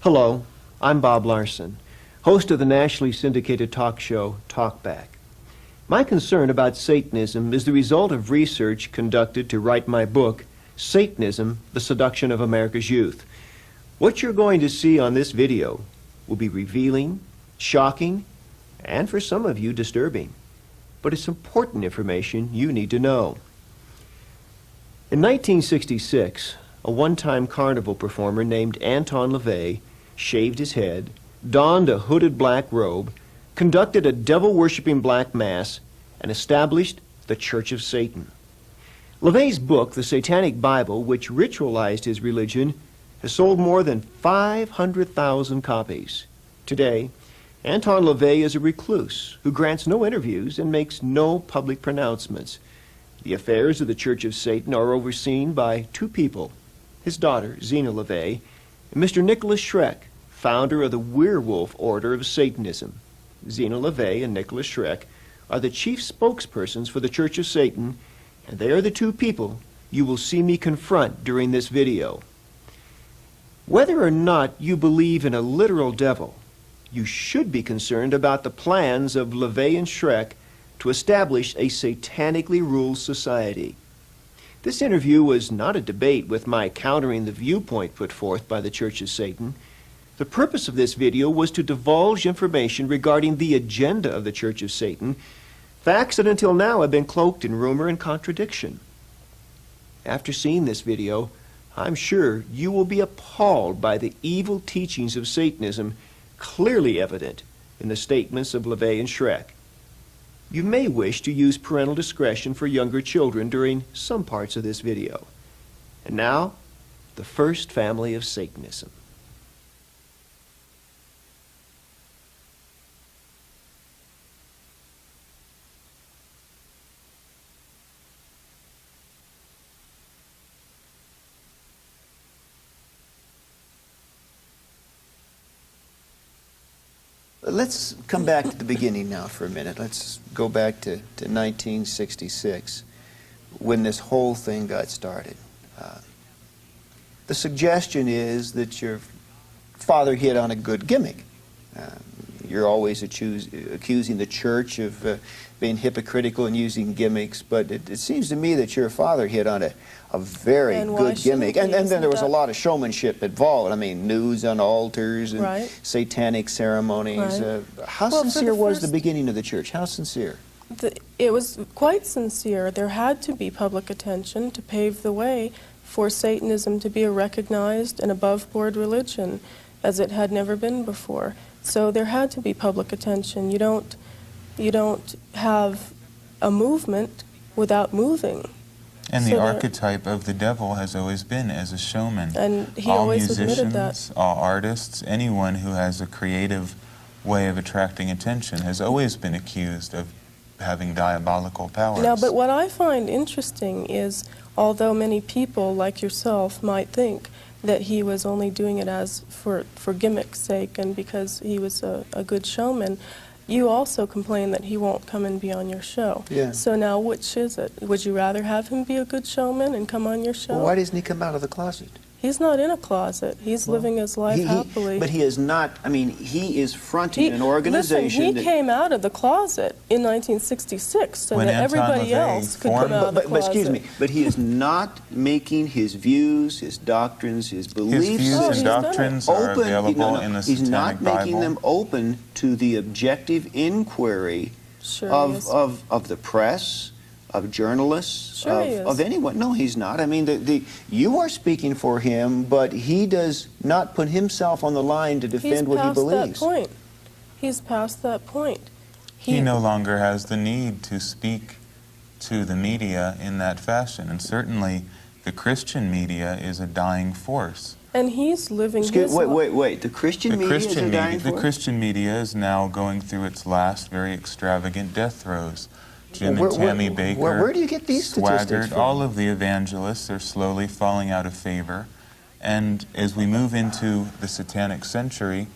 Hello, I'm Bob Larson, host of the nationally syndicated talk show Talkback. My concern about Satanism is the result of research conducted to write my book, Satanism, The Seduction of America's Youth. What you're going to see on this video will be revealing, shocking, and for some of you disturbing. But it's important information you need to know. In 1966, a one-time carnival performer named Anton Lavey shaved his head, donned a hooded black robe, conducted a devil-worshipping black mass, and established the Church of Satan. Lavey's book, The Satanic Bible, which ritualized his religion, has sold more than 500,000 copies. Today, Anton Lavey is a recluse who grants no interviews and makes no public pronouncements. The affairs of the Church of Satan are overseen by two people, his daughter, Zena Lavey, and Mr. Nicholas Schreck, founder of the Werewolf Order of Satanism. Zena Lavey and Nicholas Schreck are the chief spokespersons for the Church of Satan, and they are the two people you will see me confront during this video. Whether or not you believe in a literal devil, you should be concerned about the plans of Lavey and Schreck to establish a satanically ruled society. This interview was not a debate with my countering the viewpoint put forth by the Church of Satan. The purpose of this video was to divulge information regarding the agenda of the Church of Satan, facts that until now have been cloaked in rumor and contradiction. After seeing this video, I'm sure you will be appalled by the evil teachings of Satanism clearly evident in the statements of Lavey and Schreck. You may wish to use parental discretion for younger children during some parts of this video. And now, the first family of Satanism. Let's come back to the beginning now for a minute. Let's go back to 1966 when this whole thing got started. The suggestion is that your father hit on a good gimmick. You're always accusing the church of being hypocritical and using gimmicks, but it seems to me that your father hit on a very good gimmick. And then there was a lot of showmanship involved. I mean, nudes on altars and satanic ceremonies. How sincere was the beginning of the church? How sincere? It was quite sincere. There had to be public attention to pave the way for Satanism to be a recognized and above-board religion, as it had never been before. So there had to be public attention. You don't have a movement without moving. And the archetype of the devil has always been as a showman. And he all always musicians, admitted that. all artists, anyone who has a creative way of attracting attention has always been accused of having diabolical powers. Now, but what I find interesting is, although many people like yourself might think that he was only doing it as for gimmick's sake and because he was a good showman, you also complain that he won't come and be on your show. Yeah. So now, which is it? Would you rather have him be a good showman and come on your show? Well, why doesn't he come out of the closet? He's not in a closet. He's living his life happily. But he is not, I mean, he is fronting an organization. Listen, he came out of the closet in 1966 so that everybody else could come out of the closet. But excuse me, but he is not making his views, his doctrines, his beliefs. His views and doctrines are available in the Satanic Bible. He's not making them open to the objective inquiry of the press, of journalists, of anyone. No, he's not. I mean, you are speaking for him, but he does not put himself on the line to defend what he believes. He's past that point. He no longer has the need to speak to the media in that fashion, and certainly the Christian media is a dying force. And he's living his life. Wait. The Christian media is a dying force? The Christian media is now going through its last very extravagant death throes. Jim and Tammy Baker, where do you get these statistics from? All of the evangelists are slowly falling out of favor. And as we move into the Satanic century,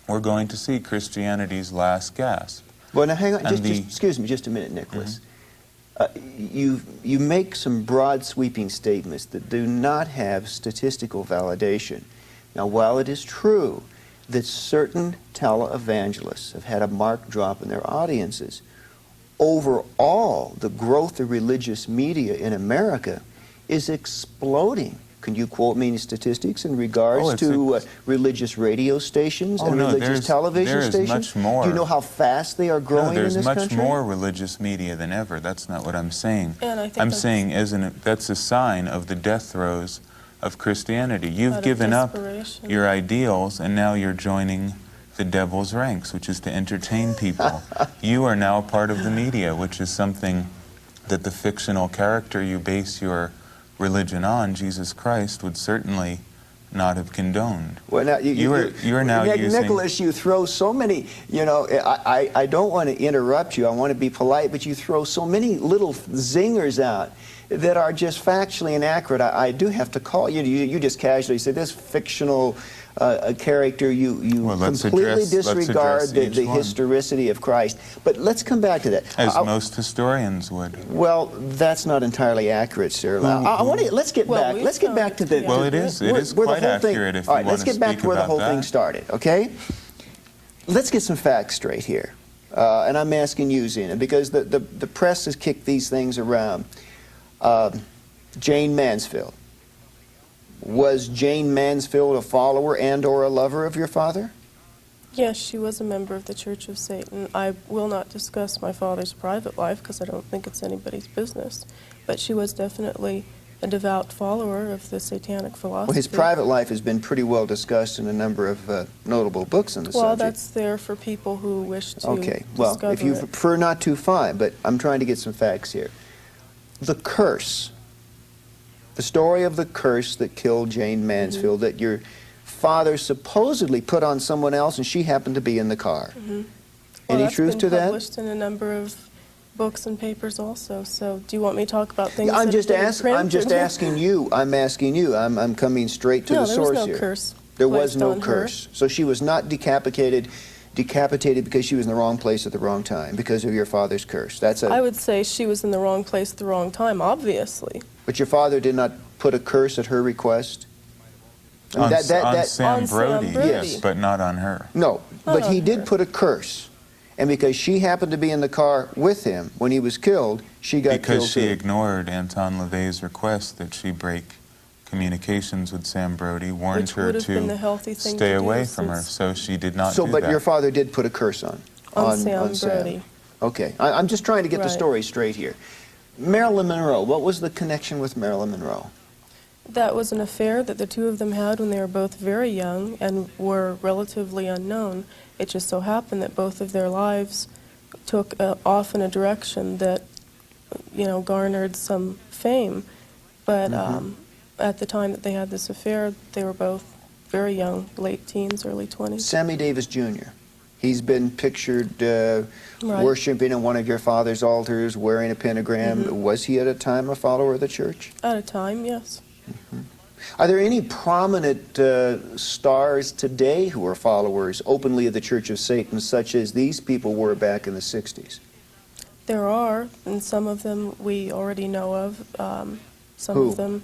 we're going to see Christianity's last gasp. Well, now hang on, excuse me just a minute, Nicholas. You make some broad sweeping statements that do not have statistical validation. Now, while it is true that certain televangelists have had a marked drop in their audiences, overall, the growth of religious media in America is exploding. Can you quote me any statistics in regards to religious radio stations and religious television stations? There is much more. Do you know how fast they are growing in this country? There's much more religious media than ever. That's not what I'm saying. And I think I'm saying that's a sign of the death throes of Christianity. You've given up your ideals, and now you're joining the devil's ranks, which is to entertain people. You are now part of the media, which is something that the fictional character you base your religion on, Jesus Christ, would certainly not have condoned. Well, now, you are now using... Nicholas, you throw so many, you know, I don't want to interrupt you, I want to be polite, but you throw so many little zingers out that are just factually inaccurate. I do have to call you. You just casually say this fictional character, you completely disregard the historicity of Christ. But let's come back to that. As most historians would. Well, that's not entirely accurate, sir. Let's get back to the... Well, it is quite accurate if you want to speak about that. Let's get back to where the whole thing started, okay? Let's get some facts straight here. And I'm asking you, Zena, because the press has kicked these things around. Jane Mansfield. Was Jane Mansfield a follower and or a lover of your father? Yes, she was a member of the Church of Satan. I will not discuss my father's private life because I don't think it's anybody's business. But she was definitely a devout follower of the satanic philosophy. Well, his private life has been pretty well discussed in a number of notable books on the subject. Well, that's there for people who wish to Okay, well, if you prefer not to, fine, but I'm trying to get some facts here. The curse, the story of the curse that killed Jane Mansfield, that your father supposedly put on someone else and she happened to be in the car. Any truth to that? It's published in a number of books and papers also. So do you want me to talk about things I'm just asking you. I'm asking you. I'm coming straight to the source here. No, there was no curse. There was no curse. So she was not decapitated because she was in the wrong place at the wrong time because of your father's curse. I would say she was in the wrong place at the wrong time, obviously. But your father did not put a curse at her request? On Sam Brody, yes, but not on her. No, but he did put a curse. And because she happened to be in the car with him when he was killed, she got killed too. Because she ignored Anton Lavey's request that she break communications with Sam Brody, warned her to stay away from her, so she did not do that. But your father did put a curse on Sam Brody. Okay, I'm just trying to get the story straight here. Marilyn Monroe, what was the connection with Marilyn Monroe? That was an affair that the two of them had when they were both very young and were relatively unknown. It just so happened that both of their lives took off in a direction that, garnered some fame. But at the time that they had this affair, they were both very young, late teens, early 20s. Sammy Davis Jr., he's been pictured worshiping in one of your father's altars, wearing a pentagram. Was he at a time a follower of the church? At a time, yes. Are there any prominent stars today who are followers openly of the Church of Satan, such as these people were back in the 60s? There are, and some of them we already know of. Some Who? of them,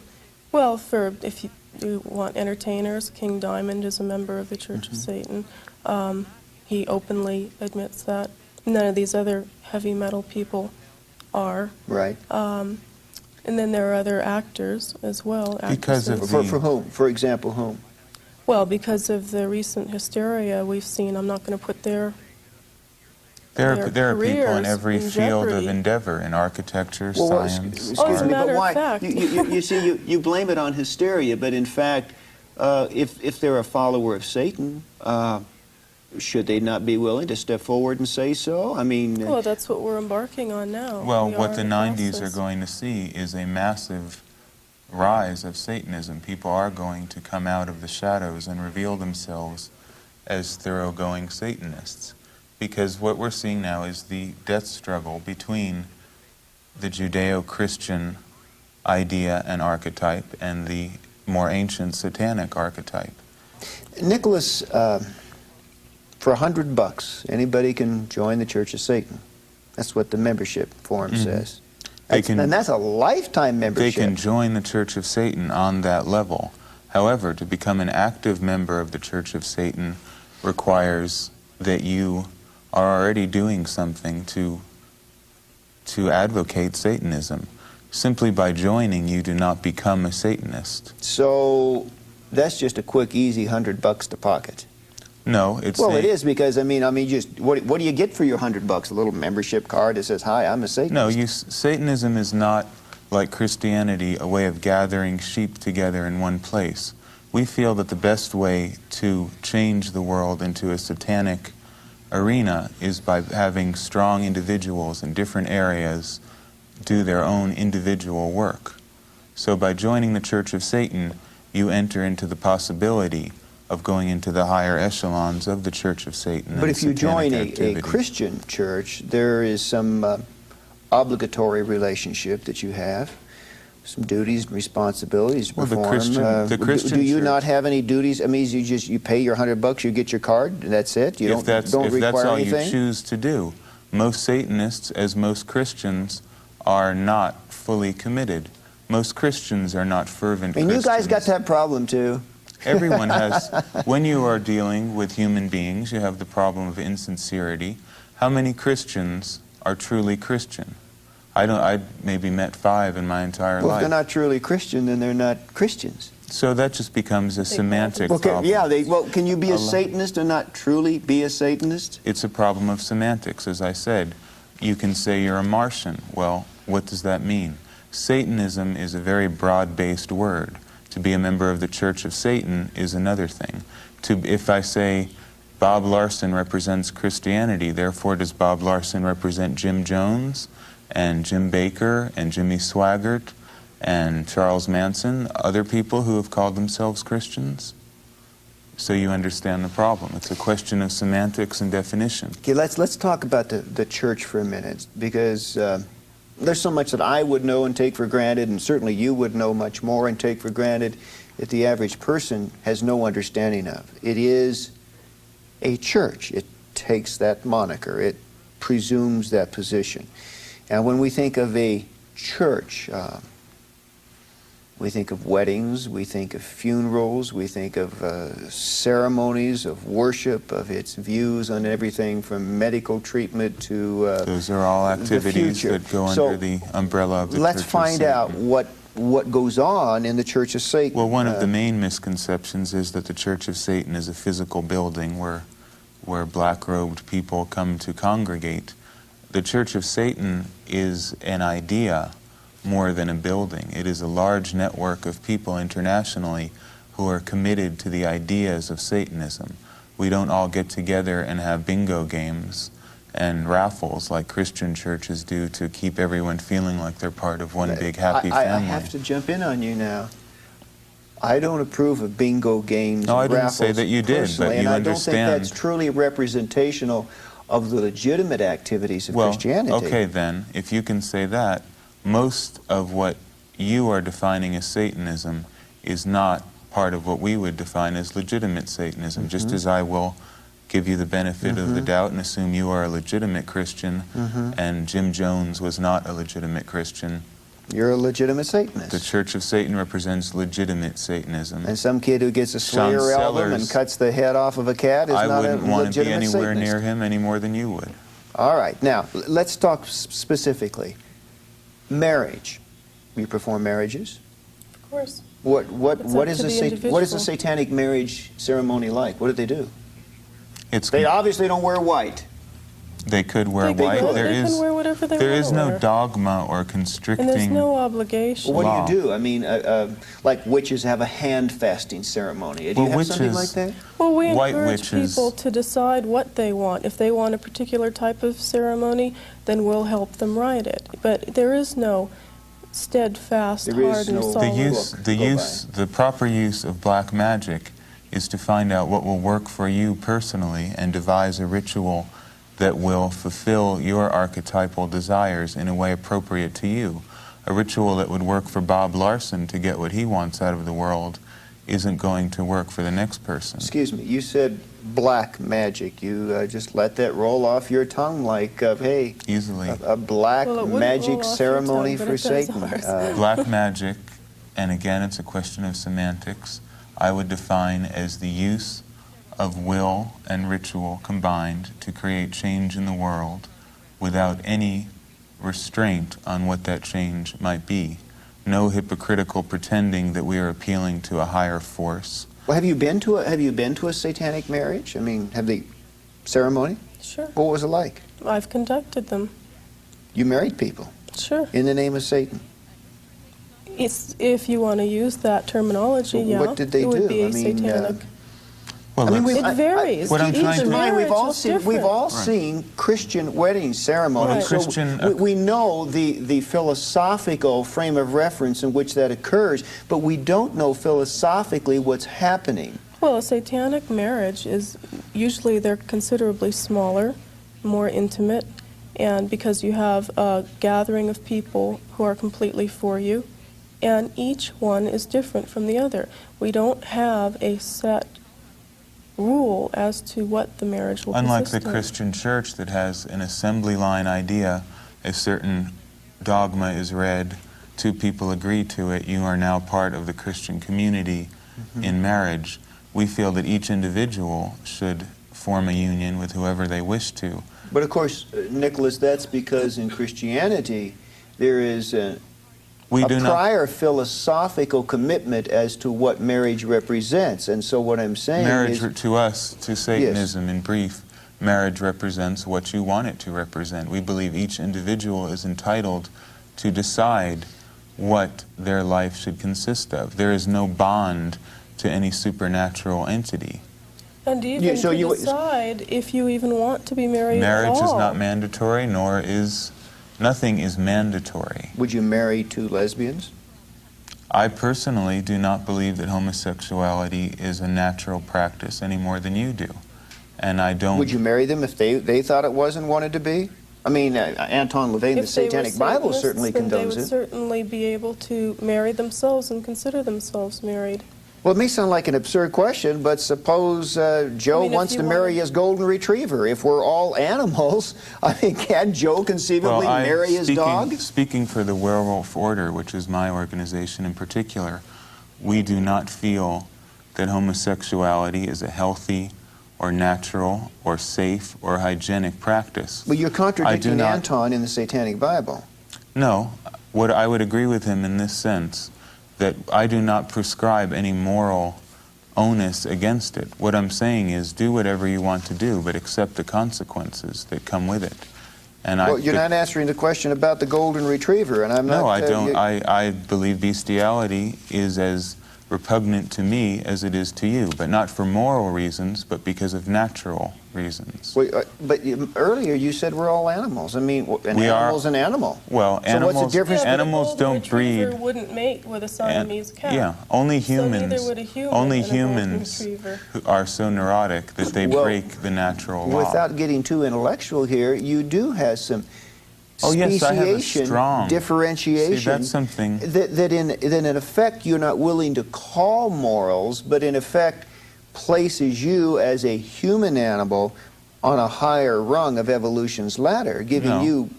well, if you want entertainers, King Diamond is a member of the Church of Satan. He openly admits that. None of these other heavy metal people are. Right. And then there are other actors as well. Because of for whom? For example, whom? Well, because of the recent hysteria we've seen, I'm not going to put their There are people in every in field jeopardy. of endeavor, in architecture, science, Excuse as a me, matter but why? of fact. You see, you blame it on hysteria, but in fact, if they're a follower of Satan, should they not be willing to step forward and say so? I mean... Well, that's what we're embarking on now. Well, We what are the in 90s process. are going to see is a massive rise of Satanism. People are going to come out of the shadows and reveal themselves as thoroughgoing Satanists. Because what we're seeing now is the death struggle between the Judeo-Christian idea and archetype and the more ancient satanic archetype. Nicholas, for $100, anybody can join the Church of Satan. That's what the membership form says. And that's a lifetime membership. They can join the Church of Satan on that level. However, to become an active member of the Church of Satan requires that you are already doing something to advocate Satanism. Simply by joining, you do not become a Satanist. So that's just a quick, easy $100 to pocket. No, it's Well, it is because I mean, just what do you get for your $100? A little membership card that says, "Hi, I'm a Satanist." No, Satanism is not like Christianity, a way of gathering sheep together in one place. We feel that the best way to change the world into a satanic arena is by having strong individuals in different areas do their own individual work. So by joining the Church of Satan, you enter into the possibility of going into the higher echelons of the Church of Satan. But if you join a Christian church, there is some obligatory relationship that you have, some duties and responsibilities to perform. The Christian do you church, not have any duties? I mean, you pay your $100, you get your card, and that's it. You don't require anything. If that's all you choose to do, most Satanists, as most Christians, are not fully committed. Most Christians are not fervent Christians. And you guys got that problem too. Everyone has. When you are dealing with human beings, you have the problem of insincerity. How many Christians are truly Christian? I maybe met 5 in my entire Well, life. if they're not truly Christian, then they're not Christians. So that just becomes a semantic problem. Yeah, can you be a Satanist and not truly be a Satanist? It's a problem of semantics, as I said. You can say you're a Martian. Well, what does that mean? Satanism is a very broad-based word. To be a member of the Church of Satan is another thing. If I say Bob Larson represents Christianity, therefore does Bob Larson represent Jim Jones and Jim Baker and Jimmy Swaggart and Charles Manson, other people who have called themselves Christians? So you understand the problem. It's a question of semantics and definition. Okay, let's talk about the church for a minute, because there's so much that I would know and take for granted, and certainly you would know much more and take for granted, that the average person has no understanding of. It is a church. It takes that moniker. It presumes that position. And when we think of a church, we think of weddings, we think of funerals, we think of ceremonies of worship, of its views on everything from medical treatment to those are all activities that go under the umbrella of the Church of Satan. Let's find out what goes on in the Church of Satan. Well, one of the main misconceptions is that the Church of Satan is a physical building where black-robed people come to congregate. The Church of Satan is an idea more than a building. It is a large network of people internationally who are committed to the ideas of Satanism. We don't all get together and have bingo games and raffles like Christian churches do to keep everyone feeling like they're part of one big happy family. I have to jump in on you now. I don't approve of bingo games No, I and didn't raffles say that you did, but you and I understand. don't think that's truly representational of the legitimate activities of Christianity. Okay then, if you can say that, most of what you are defining as Satanism is not part of what we would define as legitimate Satanism, just as I will give you the benefit of the doubt and assume you are a legitimate Christian and Jim Jones was not a legitimate Christian. You're a legitimate Satanist. The Church of Satan represents legitimate Satanism. And some kid who gets a Slayer album and cuts the head off of a cat is not a legitimate Satanist. I wouldn't want to be anywhere near him any more than you would. All right. Now, let's talk specifically. Marriage. You perform marriages? Of course. What is a satanic marriage ceremony like? What do they do? They obviously don't wear white. They could wear white. They can wear whatever they want. There is no dogma or constricting. And there's no obligation. Well, what do you do? I mean, like witches have a hand fasting ceremony. Do you have something like that? Well, we encourage people to decide what they want. If they want a particular type of ceremony, then we'll help them write it. But there is no steadfast, hard and solid. The proper use of black magic is to find out what will work for you personally and devise a ritual that will fulfill your archetypal desires in a way appropriate to you. A ritual that would work for Bob Larson to get what he wants out of the world isn't going to work for the next person. Excuse me, you said black magic. You just let that roll off your tongue like, hey, easily. A black magic ceremony for Satan. Black magic, and again it's a question of semantics, I would define as the use of will and ritual combined to create change in the world without any restraint on what that change might be. No hypocritical pretending that we are appealing to a higher force. Well, have you been to a satanic marriage? I mean, have they ceremony? Sure. What was it like? I've conducted them. You married people Sure. in the name of Satan. It's, if you want to use that terminology, Well, yeah. what did they it would do? be I mean, satanic. Well, I mean, let's- It varies. what I'm Each trying to- Keep in mind, marriage we've all is seen different. seen Christian wedding ceremonies. Right. So Christian- we know the philosophical frame of reference in which that occurs, but we don't know philosophically what's happening. Well, a satanic marriage is usually they're considerably smaller, more intimate, and because you have a gathering of people who are completely for you, and each one is different from the other. We don't have a set rule as to what the marriage will Unlike consist the of. Christian church that has an assembly line idea, a certain dogma is read, two people agree to it, you are now part of the Christian community in marriage. We feel that each individual should form a union with whoever they wish to. But of course, Nicholas, that's because in Christianity there is a prior philosophical commitment as to what marriage represents. And so what I'm saying Marriage, is... to us, to Satanism in brief, marriage represents what you want it to represent. We believe each individual is entitled to decide what their life should consist of. There is no bond to any supernatural entity. And even so to you- decide if you even want to be married Marriage at all. is not mandatory, nor is nothing is mandatory. Would you marry two lesbians? I personally do not believe that homosexuality is a natural practice any more than you do. And I don't... Would you marry them if they thought it was and wanted to be? I mean, Anton Lavey in the If they were Satanic Bible Satanists, certainly then they condones would it. certainly be able to marry themselves and consider themselves married. Well, it may sound like an absurd question, but suppose Joe I mean, if wants you to marry wanted- his golden retriever. If we're all animals, I mean, can Joe conceivably marry his dog? Speaking for the Werewolf Order, which is my organization in particular, we do not feel that homosexuality is a healthy or natural or safe or hygienic practice. But you're contradicting not- Anton in the Satanic Bible. No, what I would agree with him in this sense, that I do not prescribe any moral onus against it. What I'm saying is do whatever you want to do, but accept the consequences that come with it. And Well, you're not answering the question about the golden retriever, and I'm not... No, I don't. I believe bestiality is as repugnant to me as it is to you, but not for moral reasons, but because of natural reasons. But earlier you said we're all animals. I mean, an We are- animal's an animal. Well, So what's the difference? Yeah, but a animals golden don't retriever breed. wouldn't mate with a Siamese cat. Yeah, only humans. So neither would a human only and a golden humans retriever. who are so neurotic that they Well, break the natural law. Without getting too intellectual here, you do have some Oh, yes, I have a speciation, strong differentiation. See, that's something. That in effect you're not willing to call morals, but in effect places you as a human animal on a higher rung of evolution's ladder, giving No. you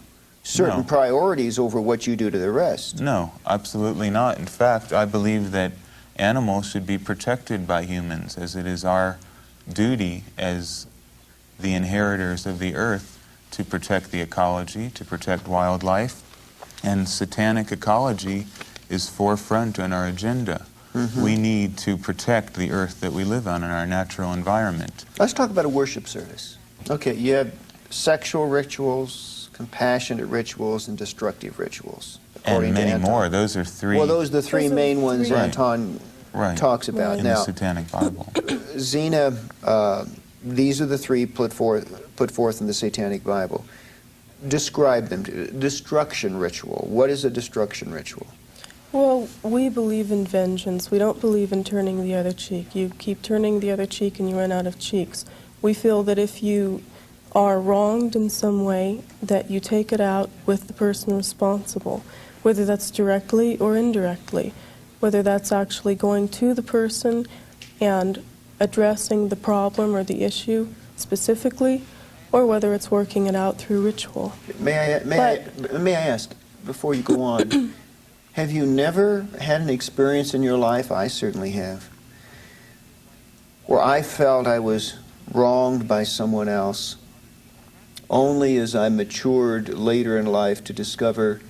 certain No. priorities over what you do to the rest. No, absolutely not. In fact, I believe that animals should be protected by humans, as it is our duty as the inheritors of the earth to protect the ecology, to protect wildlife, and satanic ecology is forefront on our agenda. We need to protect the earth that we live on and our natural environment. Let's talk about a worship service. Okay, you have sexual rituals, compassionate rituals, and destructive rituals. according And to many Anton. more. Those are three Well, those are the three Those are main ones three. Anton talks about. in the Now, Satanic Bible. Zena, these are the three put forth in the Satanic Bible. Describe them. Destruction ritual. What is a destruction ritual? Well, we believe in vengeance. We don't believe in turning the other cheek. You keep turning the other cheek and you run out of cheeks. We feel that if you are wronged in some way, that you take it out with the person responsible, whether that's directly or indirectly, whether that's actually going to the person and addressing the problem or the issue specifically, or whether it's working it out through ritual. May I ask, before you go on, have you never had an experience in your life, I certainly have, where I felt I was wronged by someone else, only as I matured later in life to discover,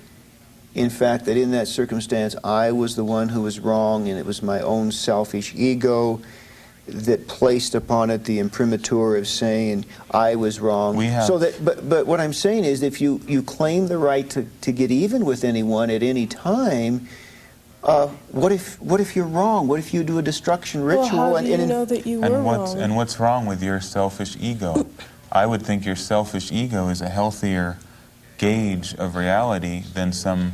in fact, that in that circumstance I was the one who was wrong, and it was my own selfish ego that placed upon it the imprimatur of saying I was wrong. But what I'm saying is, if you claim the right to get even with anyone at any time, what if you're wrong? What if you do a destruction ritual? Well, how do you know that you were wrong? And what's wrong with your selfish ego? I would think your selfish ego is a healthier gauge of reality than some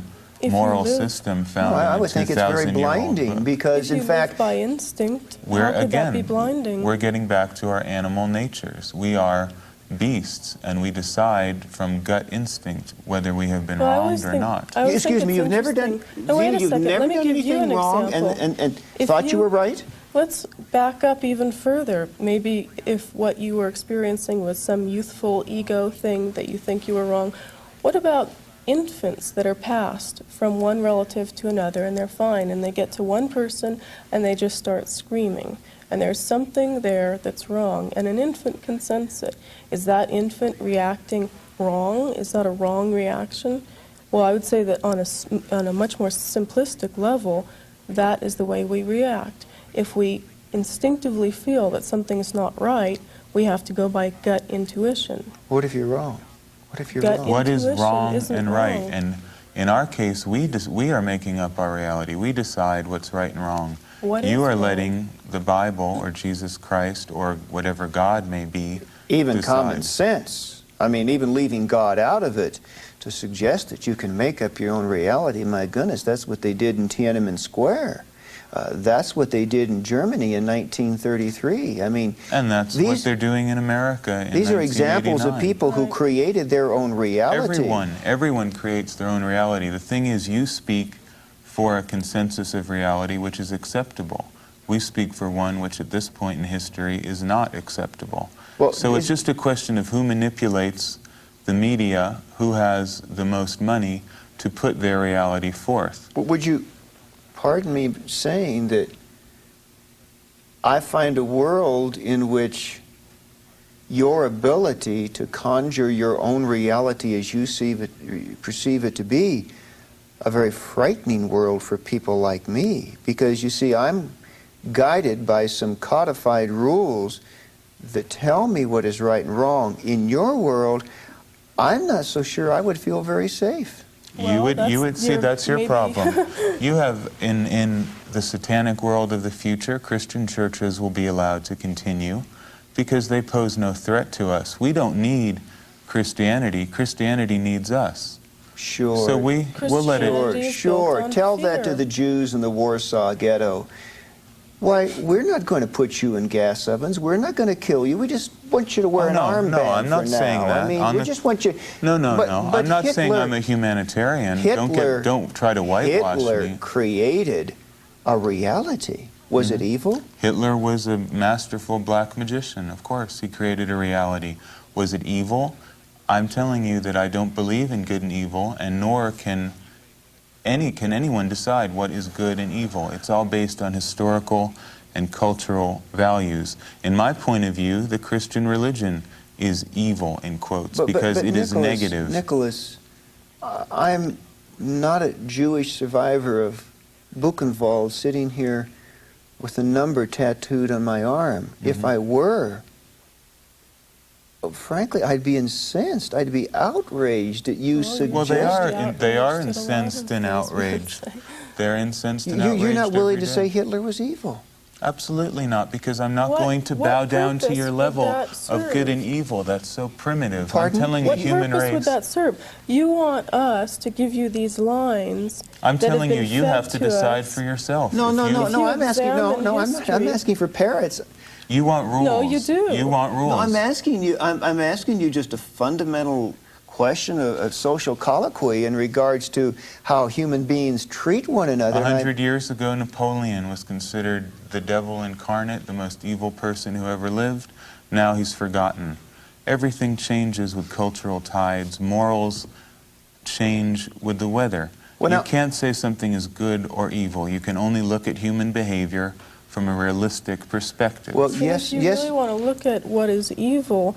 moral system found in a 2,000-year-old book. I would think it's very blinding, because in fact, live by instinct, how could that be blinding? We're getting back to our animal natures. We are beasts, and we decide from gut instinct whether we have been wronged or not. Excuse me, you've never done anything wrong and thought you were right? Let's back up even further. Maybe if what you were experiencing was some youthful ego thing that you think you were wrong, what about infants that are passed from one relative to another, and they're fine, and they get to one person and they just start screaming, and there's something there that's wrong, and an infant can sense it. Is that infant reacting wrong? Is that a wrong reaction? Well, I would say that on a much more simplistic level, that is the way we react. If we instinctively feel that something is not right, we have to go by gut intuition. What if you're wrong? What if you're wrong? What is wrong and right? And in our case, we are making up our reality. We decide what's right and wrong. You are letting the Bible or Jesus Christ or whatever God may be even decide. Common sense. I mean, even leaving God out of it, to suggest that you can make up your own reality, my goodness, that's what they did in Tiananmen Square. That's what they did in Germany in 1933. I mean, and that's what they're doing in America in These are examples of people who created their own reality. Everyone creates their own reality. The thing is, you speak for a consensus of reality which is acceptable. We speak for one which at this point in history is not acceptable. Well, so it's just a question of who manipulates the media, who has the most money to put their reality forth. Would you pardon me saying that I find a world in which your ability to conjure your own reality as you perceive it to be a very frightening world for people like me, because you see, I'm guided by some codified rules that tell me what is right and wrong. In your world, I'm not so sure I would feel very safe. Well, you would see that's your problem. You have in the satanic world of the future, Christian churches will be allowed to continue because they pose no threat to us. We don't need Christianity. Christianity needs us. Sure. So we'll let it. Sure. Tell that to the Jews in the Warsaw Ghetto. Why, we're not going to put you in gas ovens. We're not going to kill you. We just want you to wear an armband. No, I'm not for saying now. that. I mean, we just want you. No. But I'm not saying Hitler, I'm a humanitarian. Don't try to whitewash Hitler me. created a reality. Was it evil? Hitler was a masterful black magician. Of course, he created a reality. Was it evil? I'm telling you that I don't believe in good and evil, and nor can anyone decide what is good and evil. It's all based on historical and cultural values. In my point of view, the Christian religion is evil, in quotes, because it is negative. Nicholas, I'm not a Jewish survivor of Buchenwald sitting here with a number tattooed on my arm. If I were, frankly, I'd be incensed. I'd be outraged that you suggest. Well, they are incensed and outraged. They're incensed and outraged. You're not willing to say Hitler was evil? Absolutely not, because I'm not going to bow down to your level of good and evil. That's so primitive. Pardon? I'm telling the human race. What purpose would that serve? You want us to give you these lines. I'm telling you, you have to decide us. for yourself. No. I'm asking for parrots. You want rules. No, you do. You want rules. No, I'm asking you just a fundamental question of social colloquy in regards to how human beings treat one another. 100 years ago, Napoleon was considered the devil incarnate, the most evil person who ever lived. Now he's forgotten. Everything changes with cultural tides. Morals change with the weather. You can't say something is good or evil. You can only look at human behavior from a realistic perspective. Well, But yes, if you yes. really want to look at what is evil,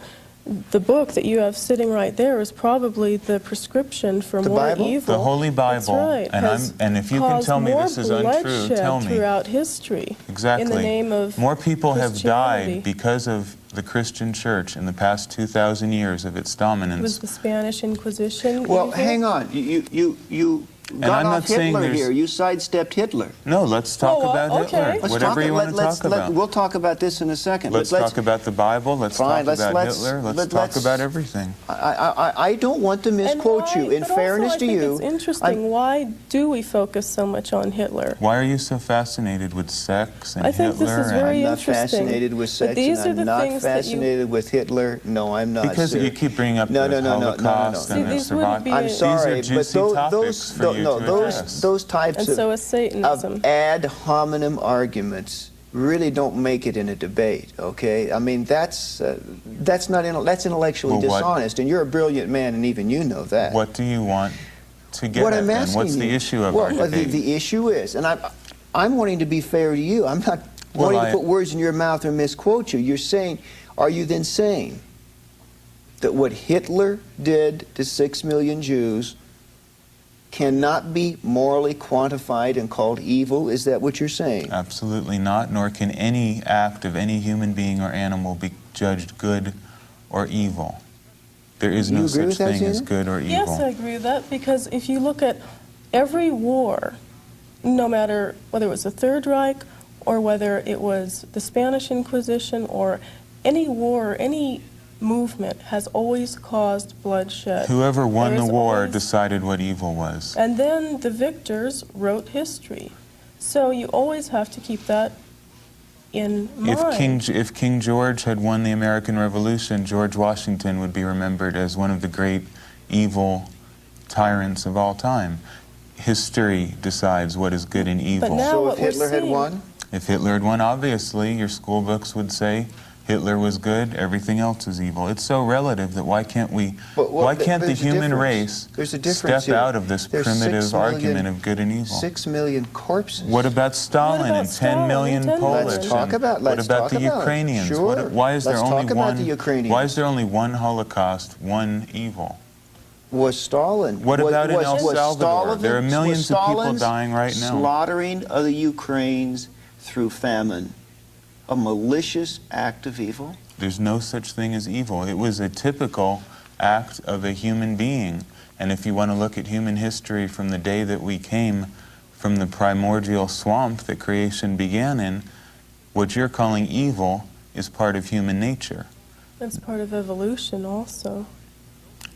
the book that you have sitting right there is probably the prescription for The more Bible? evil. The Holy That's Bible, right, and has if you can caused tell me more this is untrue, bloodshed tell me. throughout history. Exactly. In the name of more people have Christianity. died because of the Christian church in the past 2,000 years of its Was dominance. the Spanish Inquisition Well, evil? hang on. You got I'm off not saying Hitler there's- here. You sidestepped Hitler. No, let's talk Oh, about okay. Hitler. Let's Whatever you want to talk about. We'll talk about this in a second. Let's but talk about the Bible. Let's Fine, talk about let's- Hitler. Let's let- talk let's- about everything. I don't want to And misquote why- you. In but also fairness I to think you, it's interesting. Why do we focus so much on Hitler? Why are you so fascinated with sex and I think Hitler? this is very I'm not interesting. fascinated with sex, But these and are I'm the not things that you... fascinated with Hitler. No, I'm not. Because sir. you keep bringing up No, the no, no, no, no, no, no. Holocaust See, and the these wouldn't be survival. I'm sorry, These are but juicy topics for you to address. those types And of, so is Satanism. of ad hominem arguments really don't make it in a debate. Okay, I mean that's that's intellectually Well, what- dishonest, and you're a brilliant man, and even you know that. What do you want to get What at I'm then? asking What's the you- issue of well, our debate? the issue is, and I'm wanting to be fair to you. I'm not Well, wanting to put words in your mouth or misquote you. You're saying, are you then saying that what Hitler did to 6 million Jews cannot be morally quantified and called evil? Is that what you're saying? Absolutely not, nor can any act of any human being or animal be judged good or evil. There is You no agree such with that, thing as Zena? good or evil. Yes, I agree with that, because if you look at every war, no matter whether it was the Third Reich or whether it was the Spanish Inquisition or any war, any movement has always caused bloodshed. Whoever won There the is war always- decided what evil was. And then the victors wrote history. So you always have to keep that in mind. If King George had won the American Revolution, George Washington would be remembered as one of the great evil tyrants of all time. History decides what is good and evil. But now So what if we're Hitler had seeing- won, If Hitler had won, obviously, your school books would say Hitler was good, everything else is evil. It's so relative that why can't we, But what- why can't the there's a human difference. race There's a difference step here. out of this There's primitive 6 million argument of good and evil? 6 million corpses. What about Stalin about and 10 Stalin million and 10 Polish? million? Let's talk about- And let's what about talk the about it. Ukrainians? Sure. Why is there Let's only talk about one? the Ukrainians. Why is there only one Holocaust, one evil? Was Stalin? What about in El was Salvador? Stalin- There are millions was of people Stalin's dying right now. Slaughtering of the Ukrainians through famine a malicious act of evil? There's no such thing as evil. It was a typical act of a human being. And if you want to look at human history from the day that we came from the primordial swamp that creation began in, what you're calling evil is part of human nature. That's part of evolution also.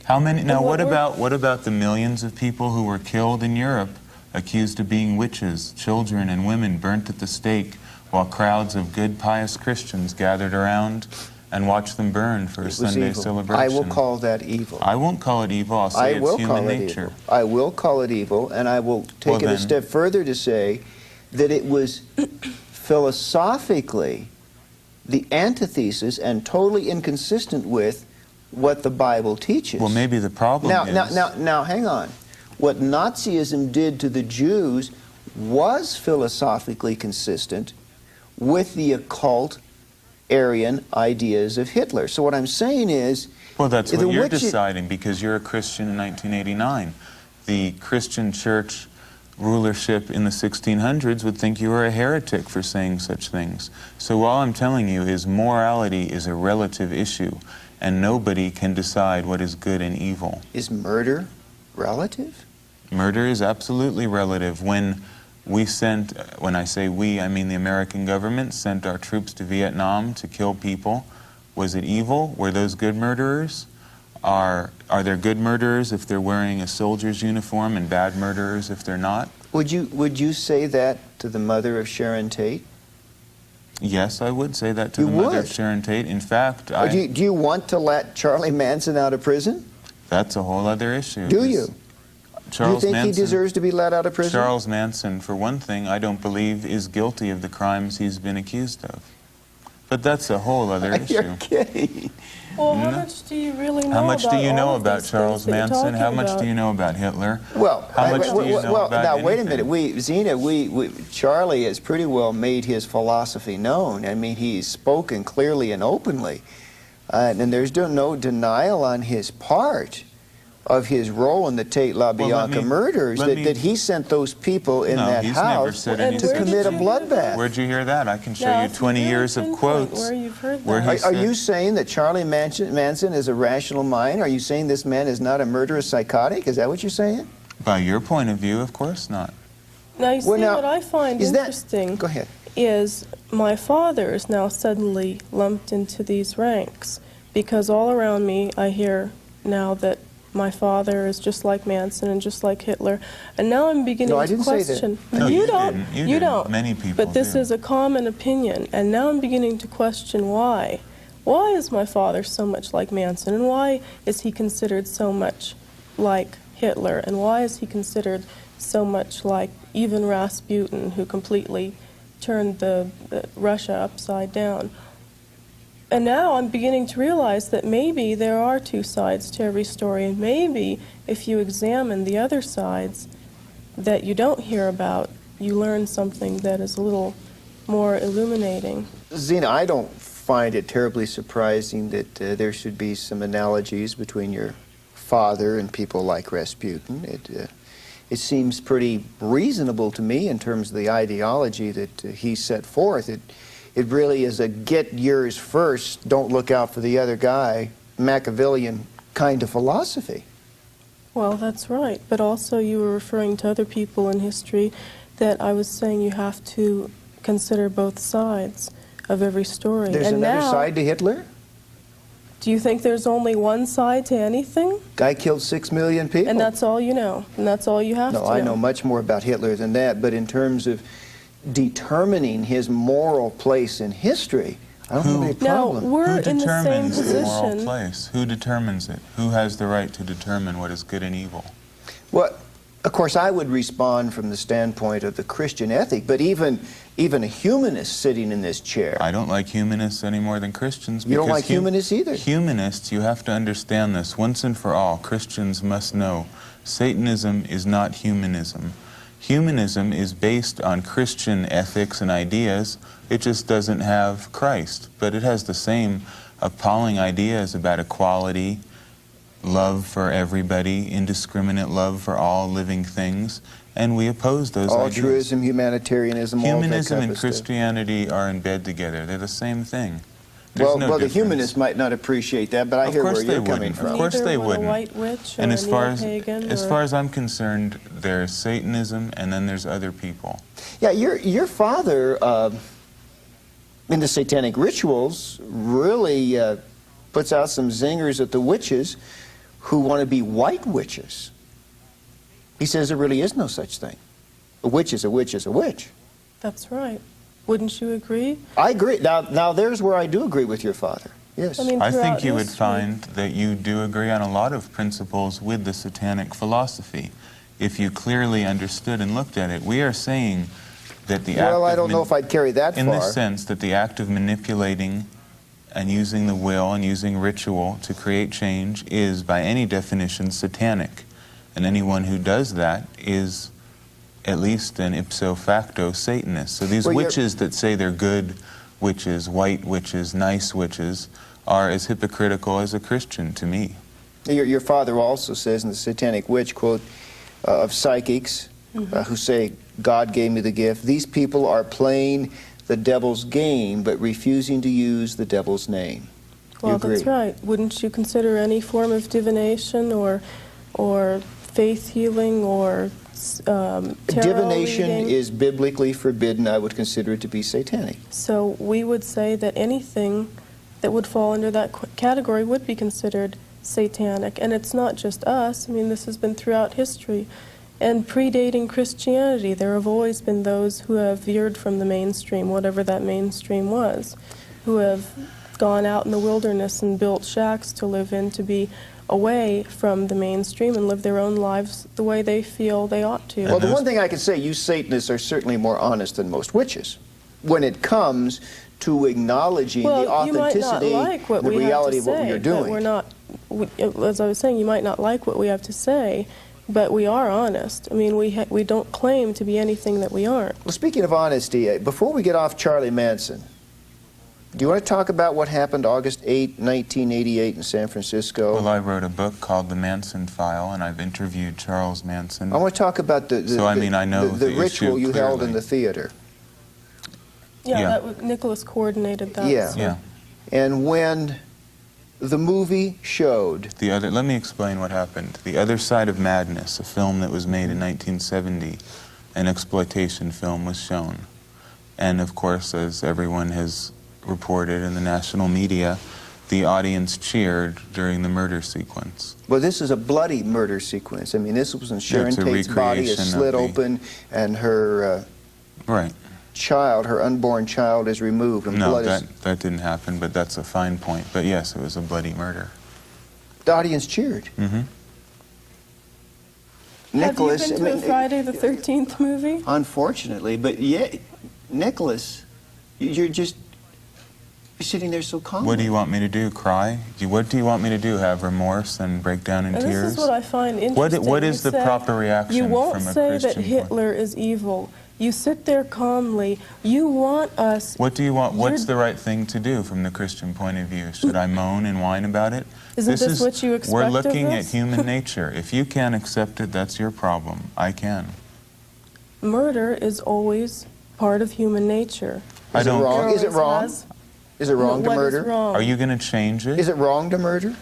How many? Now, what what about the millions of people who were killed in Europe, accused of being witches, children and women burnt at the stake, while crowds of good, pious Christians gathered around and watched them burn for a It was Sunday evil. celebration? I will call that evil. I won't call it evil. I'll say I it's will human call it nature. evil. I will call it evil, and I will take Well, it a then- step further to say that it was philosophically the antithesis and totally inconsistent with what the Bible teaches. Well, maybe the problem is... Now, hang on. What Nazism did to the Jews was philosophically consistent with the occult Aryan ideas of Hitler. So what I'm saying is... Well, that's the what you're witches- deciding, because you're a Christian in 1989. The Christian church rulership in the 1600s would think you were a heretic for saying such things. So all I'm telling you is morality is a relative issue, and nobody can decide what is good and evil. Is murder relative? Murder is absolutely relative. When we sent, when I say we, I mean the American government sent our troops to Vietnam to kill people, was it evil? Were those good murderers? Are there good murderers if they're wearing a soldier's uniform and bad murderers if they're not? Would you say that to the mother of Sharon Tate? Yes, I would say that to You the mother would? of Sharon Tate. In fact, Or do you want to let Charlie Manson out of prison? that's a whole other issue. Do you? Charles Do you think Manson, he deserves to be let out of prison? Charles Manson, for one thing, I don't believe is guilty of the crimes he's been accused of. But that's a whole other issue. You're kidding. Well, how much do you really know How much do you know all of about these Charles things that you're Manson? How talking much about? do you know about Hitler? Well, How much do you know well, about now wait a anything? minute. Zena, Charlie has pretty well made his philosophy known. I mean, he's spoken clearly and openly, and there's no denial on his part of his role in the Tate LaBianca murders, that he sent those people in that he's never house said to anything. commit a Where did you hear bloodbath. Where'd you hear that? I can show Now, you if 20 really years of pinpoint quotes. where you've heard where that. he Are said- you saying that Charlie Manson is a rational mind? Are you saying this man is not a murderous psychotic? Is that what you're saying? By your point of view, of course not. Now, you see, Well, now, what I find is that- interesting Go ahead. is my father is now suddenly lumped into these ranks, because all around me I hear now that my father is just like Manson and just like Hitler, and now I'm beginning No, I to didn't say that. question. No, you you don't. didn't. You You didn't. don't. Many people But this do. is a common opinion, and now I'm beginning to question why. Why is my father so much like Manson, and why is he considered so much like Hitler, and why is he considered so much like even Rasputin, who completely turned the Russia upside down? And now I'm beginning to realize that maybe there are two sides to every story, and maybe if you examine the other sides that you don't hear about, you learn something that is a little more illuminating. Zena, I don't find it terribly surprising that there should be some analogies between your father and people like Rasputin. It seems pretty reasonable to me in terms of the ideology that he set forth. It really is a get yours first, don't look out for the other guy, Machiavellian kind of philosophy. Well, that's right. But also you were referring to other people in history that I was saying you have to consider both sides of every story. There's and another now, side to Hitler? do you think there's only one side to anything? Guy killed 6 million people. And that's all you know, and that's all you have to No, know. I know much more about Hitler than that, but in terms of determining his moral place in history, I don't have any Now, problem. we're Who in the same determines the moral position. place? Who determines it? Who has the right to determine what is good and evil? Well, of course, I would respond from the standpoint of the Christian ethic, but even a humanist sitting in this chair. I don't like humanists any more than Christians. You don't because like humanists either? Humanists, you have to understand this. Once and for all, Christians must know Satanism is not humanism. Humanism is based on Christian ethics and ideas. It just doesn't have Christ. But it has the same appalling ideas about equality, love for everybody, indiscriminate love for all living things, and we oppose those ideas. Altruism, humanitarianism, all that Humanism type and of stuff. Christianity are in bed together. They're the same thing. There's Well, no the difference. humanists might not appreciate that, but I Of hear course where they you're coming wouldn't. from. Of course Neither they would wouldn't. a white witch or And a as far neo-pagan or- as I'm concerned, there's Satanism and then there's other people. Yeah, your father in the satanic rituals really puts out some zingers at the witches who want to be white witches. He says there really is no such thing. A witch is a witch is a witch. That's right. Wouldn't you agree? I agree. Now there's where I do agree with your father. Yes. I mean, I think throughout you would history- find that you do agree on a lot of principles with the satanic philosophy. If you clearly understood and looked at it, we are saying that the act well, I of don't know if I'd carry that in far. the sense that the act of manipulating and using the will and using ritual to create change is, by any definition, satanic. And anyone who does that is at least an ipso facto Satanist. So these Well, witches that say they're good witches, white witches, nice witches, are as hypocritical as a Christian to me. Your father also says in the Satanic Witch, quote, of psychics who say, God gave me the gift. These people are playing the devil's game, but refusing to use the devil's name. Well, You agree? that's right. Wouldn't you consider any form of divination or faith healing or tarot Divination reading? is biblically forbidden. I would consider it to be satanic. So we would say that anything that would fall under that category would be considered satanic. And it's not just us. I mean, this has been throughout history. And predating Christianity, there have always been those who have veered from the mainstream, whatever that mainstream was, who have gone out in the wilderness and built shacks to live in, to be away from the mainstream and live their own lives the way they feel they ought to. Well, the one thing I can say, you Satanists are certainly more honest than most witches when it comes to acknowledging the authenticity, you might not like what the we reality have of to what say, you're but doing. we're not, as I was saying, you might not like what we have to say, but we are honest. I mean, we don't claim to be anything that we aren't. Well, speaking of honesty, before we get off Charlie Manson, do you want to talk about what happened August 8, 1988 in San Francisco? Well, I wrote a book called The Manson File, and I've interviewed Charles Manson. I want to talk about the ritual you held in the theater. Yeah. Nicholas coordinated that. Yeah. So. Yeah. And when the movie showed... Let me explain what happened. The Other Side of Madness, a film that was made in 1970, an exploitation film, was shown. And of course, as everyone has reported in the national media, the audience cheered during the murder sequence. Well, this is a bloody murder sequence. I mean, this was when Sharon Tate's body is slit open and her right. child, her unborn child, is removed. And No, blood that didn't happen, but that's a fine point. But yes, it was a bloody murder. The audience cheered. Mm-hmm. Nicholas, have you been to a Friday the 13th movie? Unfortunately, but yeah, Nicholas, you're just sitting there so calm. What do you want me to do? Cry? What do you want me to do? Have remorse and break down in And tears? this is what I find interesting. What is the proper reaction you won't from a say Christian that point? Hitler is evil. You sit there calmly. You want us... What do you want? What's the right thing to do from the Christian point of view? Should I moan and whine about it? Isn't this what you expect We're of looking at us? human nature. If you can't accept it, that's your problem. I can. Murder is always part of human nature. Is it wrong? It Is it wrong? has- Is it wrong to What murder? is wrong? Are you going to change it? Is it wrong to murder?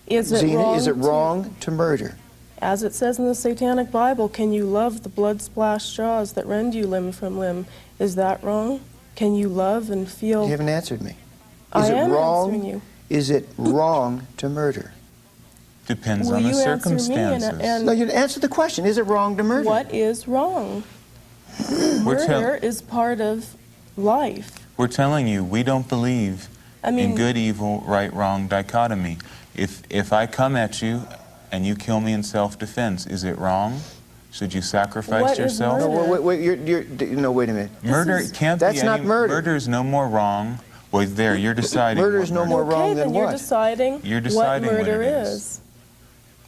Is it Zena, wrong is it to- wrong to murder? As it says in the Satanic Bible, can you love the blood-splashed jaws that rend you limb from limb? Is that wrong? Can you love and feel... You haven't answered me. I Is it am wrong? answering you. Is it wrong to murder? Depends Will on the you answer me circumstances. and No, you answer the question. Is it wrong to murder? what is wrong? Murder is part of life. We're telling you, we don't believe I mean, in good, evil, right, wrong dichotomy. If I come at you and you kill me in self-defense, is it wrong? Should you sacrifice What is yourself? No, murder? wait a minute. Murder can't be That's not any, murder. Murder is no more wrong. Well, there, you're deciding. Murder what is no more okay, wrong then than you're what? deciding, You're deciding what what murder it is.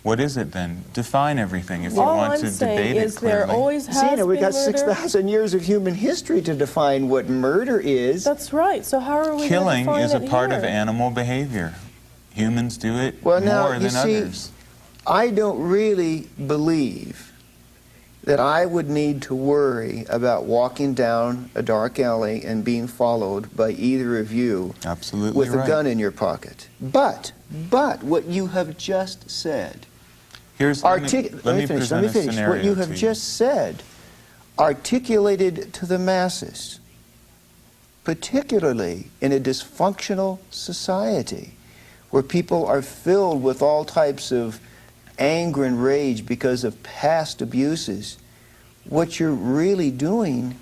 What is it then? Define everything if you All want I'm to saying debate is it there clearly. always has Zena, we've been got murder. 6,000 years of human history to define what murder is. That's right. So how are we Killing going to is define a it part here? of animal behavior. Humans do it Well, now, more you than see, others. I don't really believe that I would need to worry about walking down a dark alley and being followed by either of you Absolutely with right. a gun in your pocket. But what you have just said, Let me finish. present a scenario What you have to just said, articulated to the masses, particularly in a dysfunctional society where people are filled with all types of anger and rage because of past abuses, what you're really doing,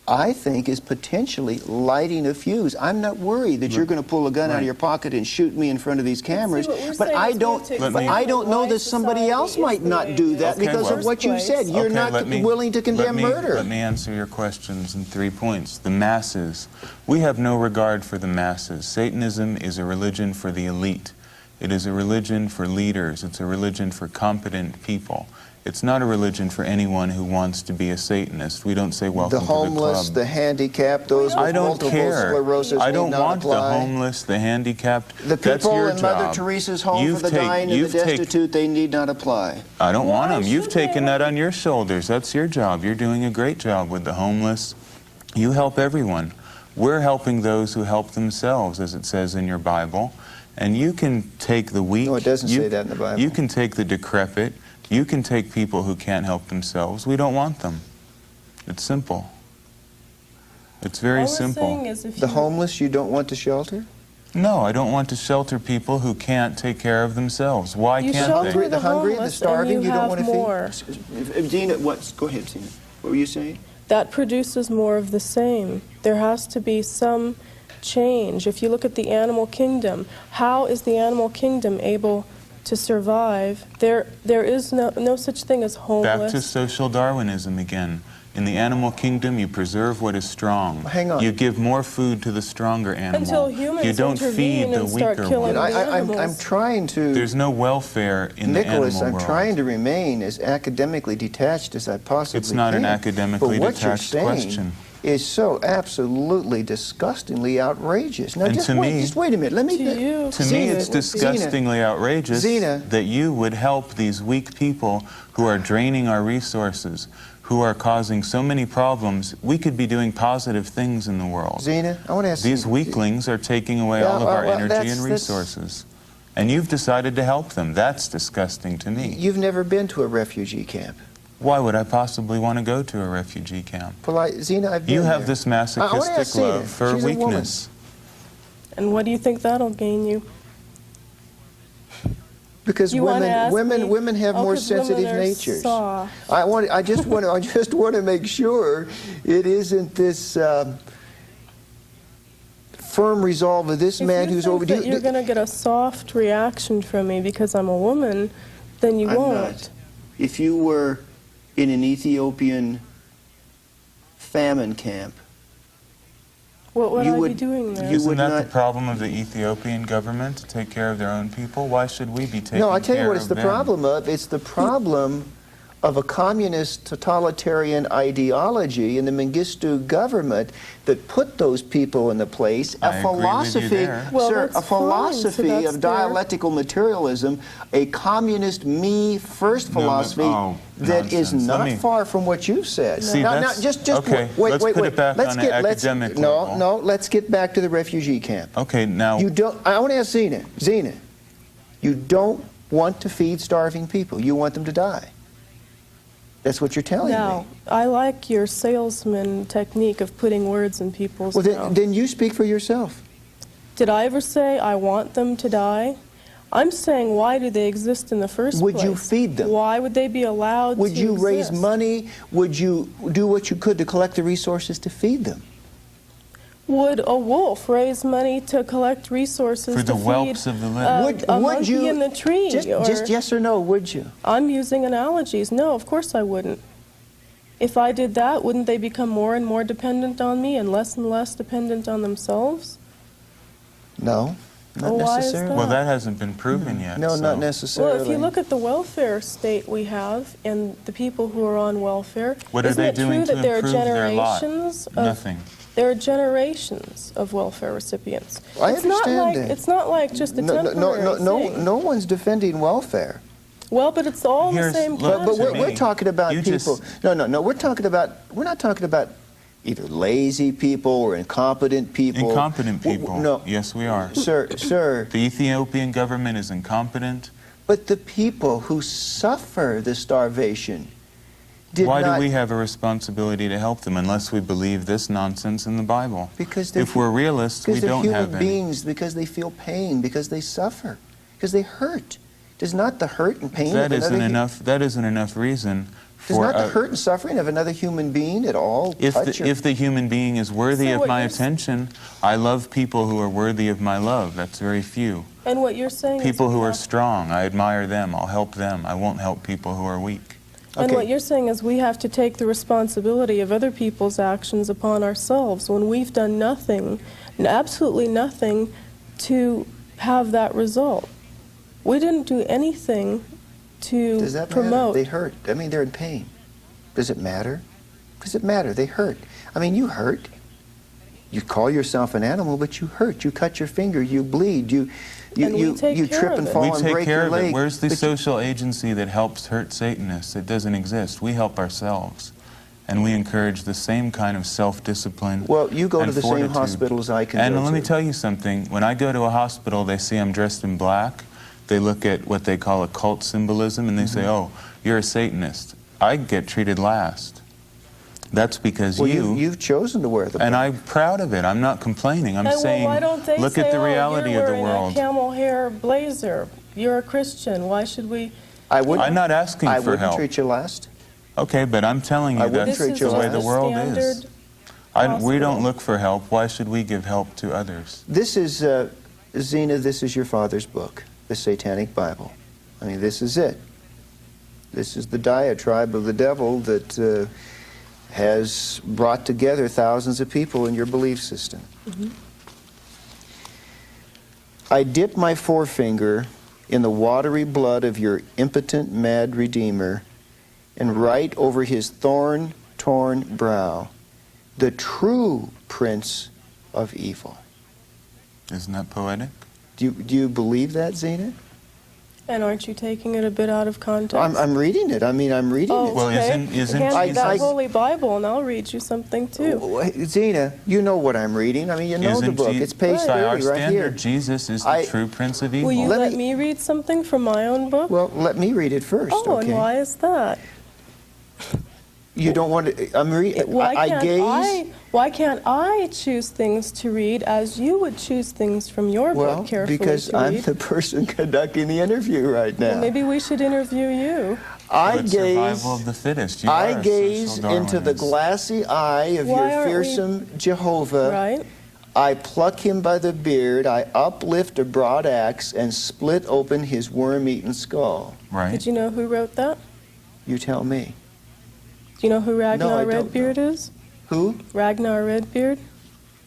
I think, is potentially lighting a fuse. I'm not worried that you're going to pull a gun out of your pocket and shoot me in front of these cameras, what we're but saying I is we don't. have to But examine I don't know why that somebody society else is might the not way do it that is. because well, of what you first said. place. You're Okay, not let me- willing to condemn murder. Let me answer your questions in 3 points. The masses. We have no regard for the masses. Satanism is a religion for the elite. It is a religion for leaders. It's a religion for competent people. It's not a religion for anyone who wants to be a Satanist. We don't say welcome The to the homeless, club. the handicapped, those with I don't multiple care. sclerosis I need don't not want apply. the homeless, the handicapped. The That's people your in job. Mother Teresa's home You've for the take- dying and the you've take- destitute, they need not apply. I don't want Why them. You've should they? taken that on your shoulders. That's your job. You're doing a great job with the homeless. You help everyone. We're helping those who help themselves, as it says in your Bible. And you can take the weak. No, it doesn't say that in the Bible. You can take the decrepit. You can take people who can't help themselves. We don't want them. It's simple. It's very All simple. we're saying is if The you, homeless you don't want to shelter? No, I don't want to shelter people who can't take care of themselves. Why You can't shelter they? the hungry, the homeless starving, and you don't have want to more. feed? Zena, go ahead, Zena. What were you saying? That produces more of the same. There has to be some change. If you look at the animal kingdom, how is the animal kingdom able to survive? There is no such thing as Back to homeless. social Darwinism again. In the animal kingdom, you preserve what is strong. Hang on. You give more food to the stronger animal. Until humans you don't intervene feed the and start weaker killing one. the animals. I'm trying to... There's no welfare in Nicholas, the animal I'm world. trying to remain as academically detached as I possibly can. It's not an academically but what detached you're saying question. Is so absolutely disgustingly outrageous. Now, And just to wait, me- just wait a minute. Let me... To you, To Zena, me, it it's would be- disgustingly outrageous Zena. that you would help these weak people who are draining our resources, who are causing so many problems. We could be doing positive things in the world. Zena, I want to ask These you... weaklings are taking away Yeah, all of our well, energy that's- and resources. And you've decided to help them. That's disgusting to me. You've never been to a refugee camp. Why would I possibly want to go to a refugee camp? Well, Zena, I've been You have there. this I wanna ask masochistic Zena. love for She's a woman. weakness. And what do you think that'll gain you? Because You wanna ask me? women have Oh, more 'cause women sensitive are natures. soft. I just want to make sure it isn't this firm resolve of this If man you who's think over. that you're going to get a soft reaction from me because I'm a woman, then you I'm won't. not. If you were in an Ethiopian famine camp, What would You I be would- doing there? you Isn't would that not- the problem of the Ethiopian government, to take care of their own people? Why should we be taking care of them? no, I tell you what it's the problem of. It's the problem of a communist totalitarian ideology in the Mengistu government that put those people in the place. I agree with you philosophy, there. Well, sir, that's a philosophy fine, so that's of fair. dialectical materialism, a communist me-first No, but- philosophy oh, that is nonsense. Let not me- far from what you've said. See, now, that's- just okay, wait, let's wait, put wait. it back let's on an get, let's, academic no, level. no, let's get back to the refugee camp. Okay, now, You don't. I want to ask Zena. Zena, you don't want to feed starving people. You want them to die. That's what you're telling Now, me. I like your salesman technique of putting words in people's Well, mouths. then you speak for yourself. Did I ever say I want them to die? I'm saying, why do they exist in the first place? Would you feed them? Why would they be allowed Would to you raise exist? money? Would you do what you could to collect the resources to feed them? Would a wolf raise money to collect resources For to the feed whelps of the litter. a monkey in the tree? Just yes or no, would you? I'm using analogies. No, of course I wouldn't. If I did that, wouldn't they become more and more dependent on me and less dependent on themselves? No, not Oh, why is necessarily. that? well, that hasn't been proven yet. No, so. not necessarily. Well, if you look at the welfare state we have and the people who are on welfare, What are isn't they it doing true to that there are improve their lot? generations of Nothing. there are generations of welfare recipients? I it's not understand like that. it's not like just a no, temporary thing. no one's defending welfare. Well, but it's all the Here's- same look, But concept. to we're me, talking about you people. just- No. We're not talking about either lazy people or incompetent people. Incompetent people. No, Yes, we are. sir. The Ethiopian government is incompetent. But the people who suffer the starvation did Why not. do we have a responsibility to help them unless we believe this nonsense in the Bible? Because they're If we're realists, we because they're don't human have any. beings. Because they feel pain. Because they suffer. Because they hurt. Does not the hurt and pain That of isn't another enough. That isn't enough reason does for not the hurt and suffering of another human being at all if touch your- the human being is worthy So of what my you're attention. I love people who are worthy of my love. That's very few. And what you're saying is People we who are have- strong, I admire them. I'll help them. I won't help people who are weak. And Okay. what you're saying is we have to take the responsibility of other people's actions upon ourselves when we've done nothing, absolutely nothing, to have that result. We didn't do anything to Does that promote. matter? They hurt. I mean, they're in pain. Does it matter? Does it matter? They hurt. I mean, you hurt. You call yourself an animal, but you hurt. You cut your finger. You bleed. You And we take care trip of and it. fall We and take break care your of leg. it. Where's the But you- social agency that helps hurt Satanists? It doesn't exist. We help ourselves. And we encourage the same kind of self-discipline. Well, you go to and the fortitude. same hospitals I can And go let me to. tell you something. When I go to a hospital, they see I'm dressed in black. They look at what they call occult symbolism, and they say, "Oh, you're a Satanist." I get treated last. That's because Well, you you've chosen to wear the and black. I'm proud of it. I'm not complaining. I'm And saying, well, why don't they look say, at the "Oh, reality you're of the wearing world. a camel hair blazer. You're a Christian. Why should we?" I wouldn't. I'm not asking I for wouldn't help. treat you last. Okay, but I'm telling I you wouldn't that's treat This you is the way last. the just a world is. standard We hospital. don't look for help. Why should we give help to others? This is Zena. This is your father's book, the Satanic Bible. I mean, this is it. This is the diatribe of the devil that has brought together thousands of people in your belief system. I dip my forefinger in the watery blood of your impotent, mad Redeemer and write over his thorn-torn brow, the true Prince of Evil. Isn't that poetic? Do you believe that, Zena? And aren't you taking it a bit out of context? I'm reading it. I mean, I'm reading Oh, it. Well, okay. isn't Hand me that Jesus- Holy Bible, and I'll read you something too. Oh, Zena, you know what I'm reading. I mean, you know the Isn't book. Je- It's page Right. 30 By our right standard, here. Jesus is the I- true Prince of Evil. Will you Let let me- me read something from my own book? Well, let me read it first, Oh, okay? and why is that? You don't want to... I'm reading... Why can't I choose things to read as you would choose things from your Well, book carefully because to I'm read? the person conducting the interview right now. Well, maybe we should interview you. I But gaze... survival of the fittest. You are I a gaze social into the Darwinist. glassy eye of Why your aren't we- fearsome Jehovah. Right? I pluck him by the beard, I uplift a broad axe, and split open his worm-eaten skull. Right? Did you know who wrote that? You tell me. Do you know who Ragnar I don't Redbeard is? Who? Ragnar Redbeard?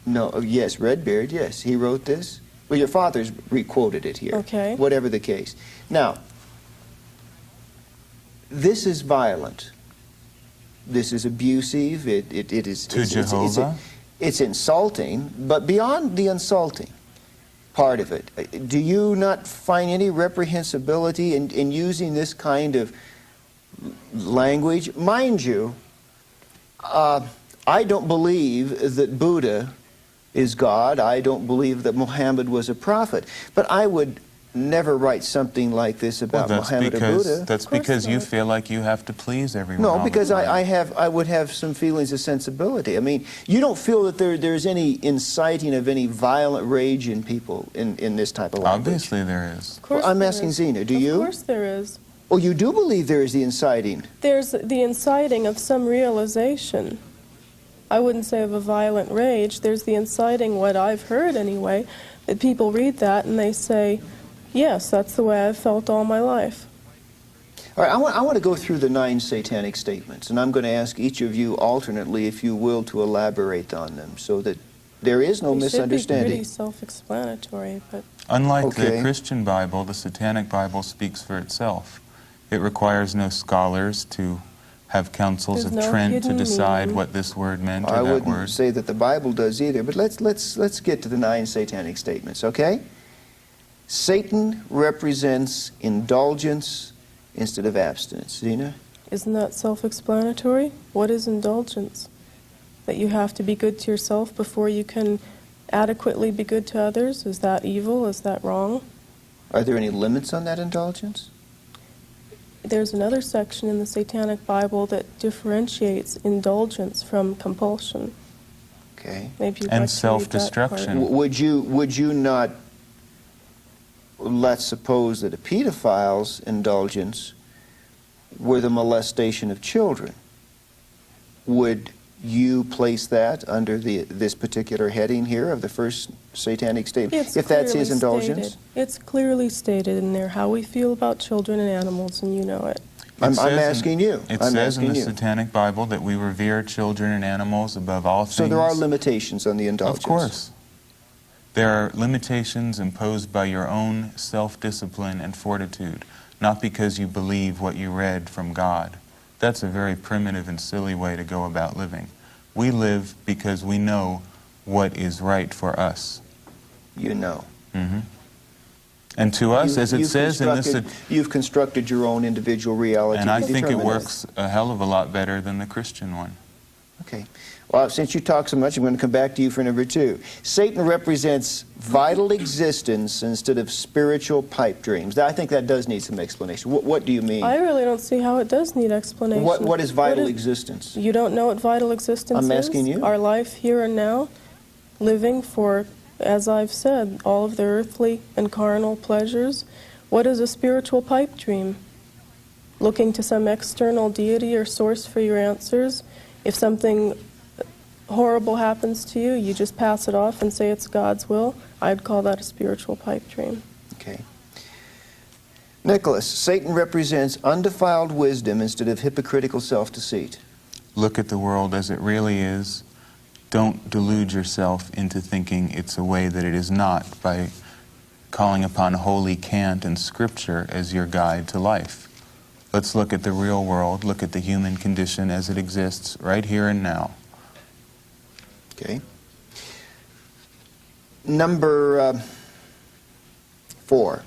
No, yes, Redbeard, yes. He wrote this. Well, your father's re-quoted it here. Okay. Whatever the case. Now, this is violent. This is abusive. It is... To Jehovah? It's insulting, but beyond the insulting part of it, do you not find any reprehensibility in using this kind of language? Mind you, I don't believe that Buddha is God. I don't believe that Muhammad was a prophet. But I would never write something like this about Muhammad or Buddha. That's Of course because you not. feel like you have to please everyone. No, all the because time. I would have some feelings of sensibility. I mean, you don't feel that there's any inciting of any violent rage in people in this type of language. Obviously there is. Of course Well, I'm there asking is. Zena, do you? Of course there is. Oh, you do believe there is the inciting? There's the inciting of some realization. I wouldn't say of a violent rage. There's the inciting, what I've heard anyway, that people read that and they say, yes, that's the way I've felt all my life. All right, I want to go through the 9 satanic statements, and I'm going to ask each of you alternately, if you will, to elaborate on them so that there is no They should be misunderstanding. pretty self-explanatory, but Unlike Okay. the Christian Bible, the Satanic Bible speaks for itself. It requires no scholars to have councils There's of no Trent to hidden decide meaning. what this word meant I or that wouldn't word. say that the Bible does either, but let's get to the 9 satanic statements, okay? Satan represents indulgence instead of abstinence. Zena? isn't that self-explanatory? What is indulgence? That you have to be good to yourself before you can adequately be good to others? Is that evil? Is that wrong? Are there any limits on that indulgence? There's another section in the Satanic Bible that differentiates indulgence from compulsion. Okay. Maybe you'd And like to read that part. self-destruction. Would you not, let's suppose that a pedophile's indulgence were the molestation of children. Would you place that under this particular heading here of the first satanic statement? It's if that's his clearly indulgence? stated. It's clearly stated in there how we feel about children and animals, and you know it. I'm says in- asking you. It I'm says in asking the you. Satanic Bible that we revere children and animals above all things. So there are limitations on the indulgence. Of course. There are limitations imposed by your own self-discipline and fortitude, not because you believe what you read from God. That's a very primitive and silly way to go about living. We live because we know what is right for us. You know. hmm And to us, as it You've says in this, You've constructed your own individual reality. and I to think it determine works a hell of a lot better than the Christian one. Okay. Well, since you talk so much, I'm going to come back to you for number 2. Satan represents vital existence instead of spiritual pipe dreams. I think that does need some explanation. What do you mean? I really don't see how it does need explanation. What is vital existence? You don't know what vital existence is? I'm asking you. Our life here and now, living for, as I've said, all of the earthly and carnal pleasures. What is a spiritual pipe dream? Looking to some external deity or source for your answers. If something horrible happens to you, you just pass it off and say it's God's will. I'd call that a spiritual pipe dream. Okay. Nicholas, Satan represents undefiled wisdom instead of hypocritical self-deceit. look at the world as it really is. Don't delude yourself into thinking it's a way that it is not by calling upon holy cant and scripture as your guide to life. Let's look at the real world, look at the human condition as it exists right here and now. Okay. Number 4.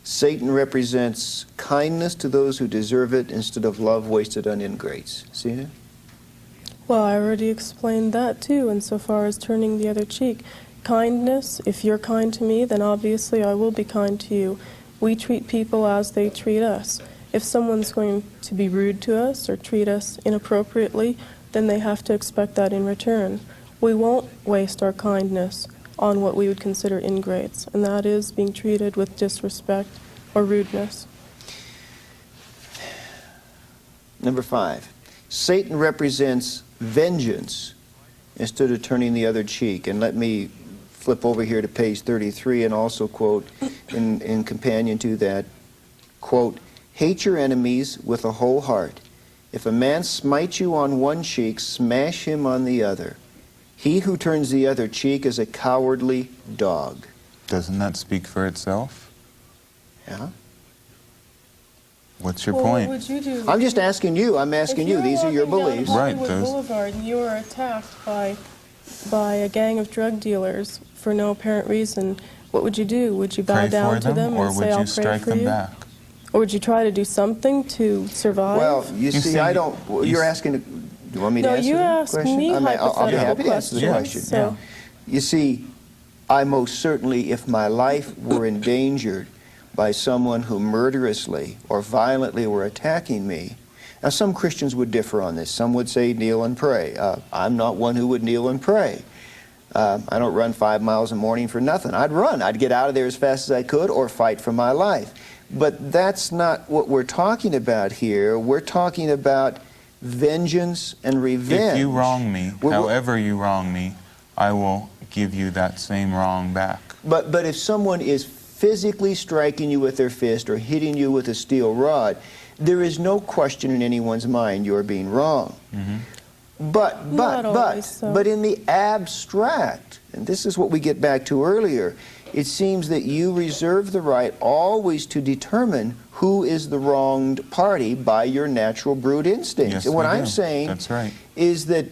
Satan represents kindness to those who deserve it instead of love wasted on ingrates. See it? Well, I already explained that too, insofar as turning the other cheek. Kindness, if you're kind to me, then obviously I will be kind to you. We treat people as they treat us. If someone's going to be rude to us or treat us inappropriately, then they have to expect that in return. We won't waste our kindness on what we would consider ingrates, and that is being treated with disrespect or rudeness. Number 5. Satan represents vengeance instead of turning the other cheek. And let me flip over here to page 33 and also quote in companion to that, quote, "Hate your enemies with a whole heart. If a man smite you on one cheek, smash him on the other. He who turns the other cheek is a cowardly dog." Doesn't that speak for itself? Yeah. What's your Well, point? what would you do? I'm just asking you. I'm asking you. These are your beliefs. Right, Hollywood those- Boulevard, and you are attacked by a gang of drug dealers for no apparent reason. What would you do? Would you bow Pray down for to them or and would say, "I'll you pray strike for them you"? back? Or would you try to do something to survive? Well, you see, see, I don't. you You're s- asking. Do you want me to No, answer you the asked question? me I'll be hypothetical happy to answer the questions. question. So, You see, I most certainly, if my life were endangered by someone who murderously or violently were attacking me, now some Christians would differ on this. Some would say kneel and pray. I'm not one who would kneel and pray. I don't run 5 miles a morning for nothing. I'd run. I'd get out of there as fast as I could or fight for my life. But that's not what we're talking about here. We're talking about vengeance and revenge. If you wrong me, We're- however you wrong me, I will give you that same wrong back. But if someone is physically striking you with their fist or hitting you with a steel rod, there is no question in anyone's mind you're being wrong. Not always so. But in the abstract, and this is what we get back to earlier, it seems that you reserve the right always to determine who is the wronged party by your natural brute instincts. Yes, and what we I'm do. saying That's right. is that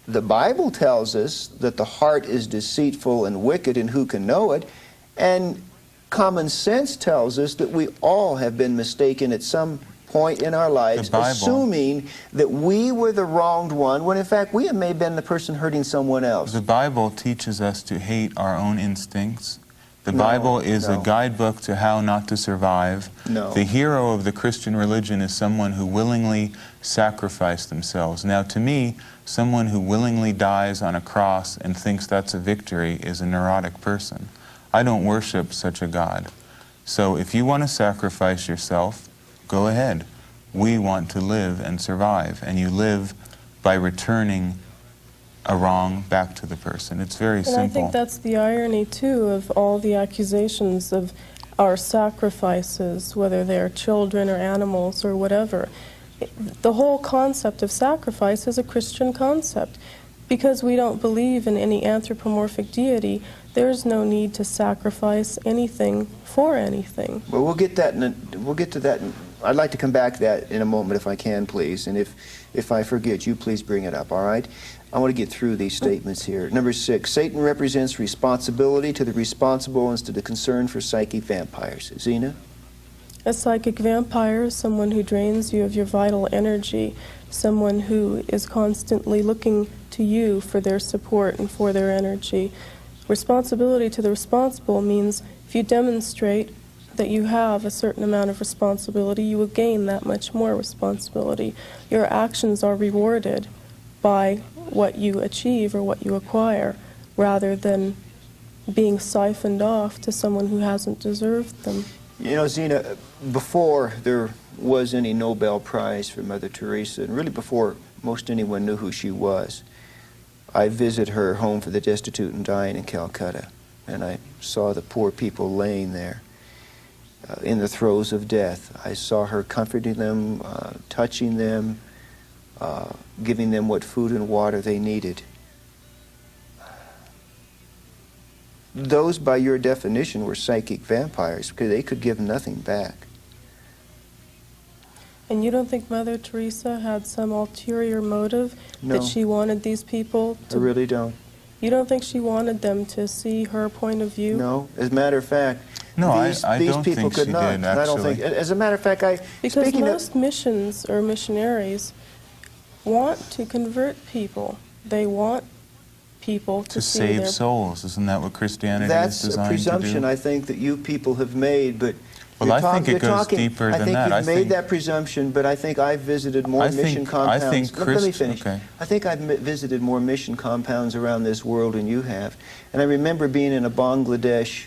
the Bible tells us that the heart is deceitful and wicked, and who can know it? And common sense tells us that we all have been mistaken at some point in our lives, The Bible- assuming that we were the wronged one, when in fact we may have been the person hurting someone else. The Bible teaches us to hate our own instincts. The No, Bible is a no. guidebook to how not to survive. No. The hero of the Christian religion is someone who willingly sacrificed themselves. Now, to me, someone who willingly dies on a cross and thinks that's a victory is a neurotic person. I don't worship such a God. So if you want to sacrifice yourself, go ahead. We want to live and survive, and you live by returning a wrong back to the person. It's very and simple. I think that's the irony, too, of all the accusations of our sacrifices, whether they're children or animals or whatever. The whole concept of sacrifice is a Christian concept. Because we don't believe in any anthropomorphic deity, there's no need to sacrifice anything for anything. Well, we'll get to that. I'd like to come back to that in a moment if I can, please. And if I forget, you please bring it up, all right? I want to get through these statements here. Number 6, Satan represents responsibility to the responsible instead of concern for psychic vampires. Zena? A psychic vampire is someone who drains you of your vital energy, someone who is constantly looking to you for their support and for their energy. Responsibility to the responsible means if you demonstrate that you have a certain amount of responsibility, you will gain that much more responsibility. Your actions are rewarded by what you achieve or what you acquire, rather than being siphoned off to someone who hasn't deserved them. You know, Zena, before there was any Nobel Prize for Mother Teresa, and really before most anyone knew who she was, I visited her home for the destitute and dying in Calcutta, and I saw the poor people laying there in the throes of death. I saw her comforting them, touching them, giving them what food and water they needed. Those, by your definition, were psychic vampires because they could give nothing back. And you don't think Mother Teresa had some ulterior motive No. that she wanted these people I to... really don't. You don't think she wanted them to see her point of view? No. As a matter of fact, No, these I don't people think could she not. did, And I don't think. actually. As a matter of fact, Because speaking most missions or missionaries want to convert people. They want people to see save their... souls. Isn't that what Christianity that's is a designed presumption to do? I think that you people have made, but Well, you're I think it you're goes talking, deeper I than think that. you've I made think- that presumption, but I think I've visited more mission compounds. I think Let me finish. Okay. I think I've visited more mission compounds around this world than you have. And I remember being in a Bangladesh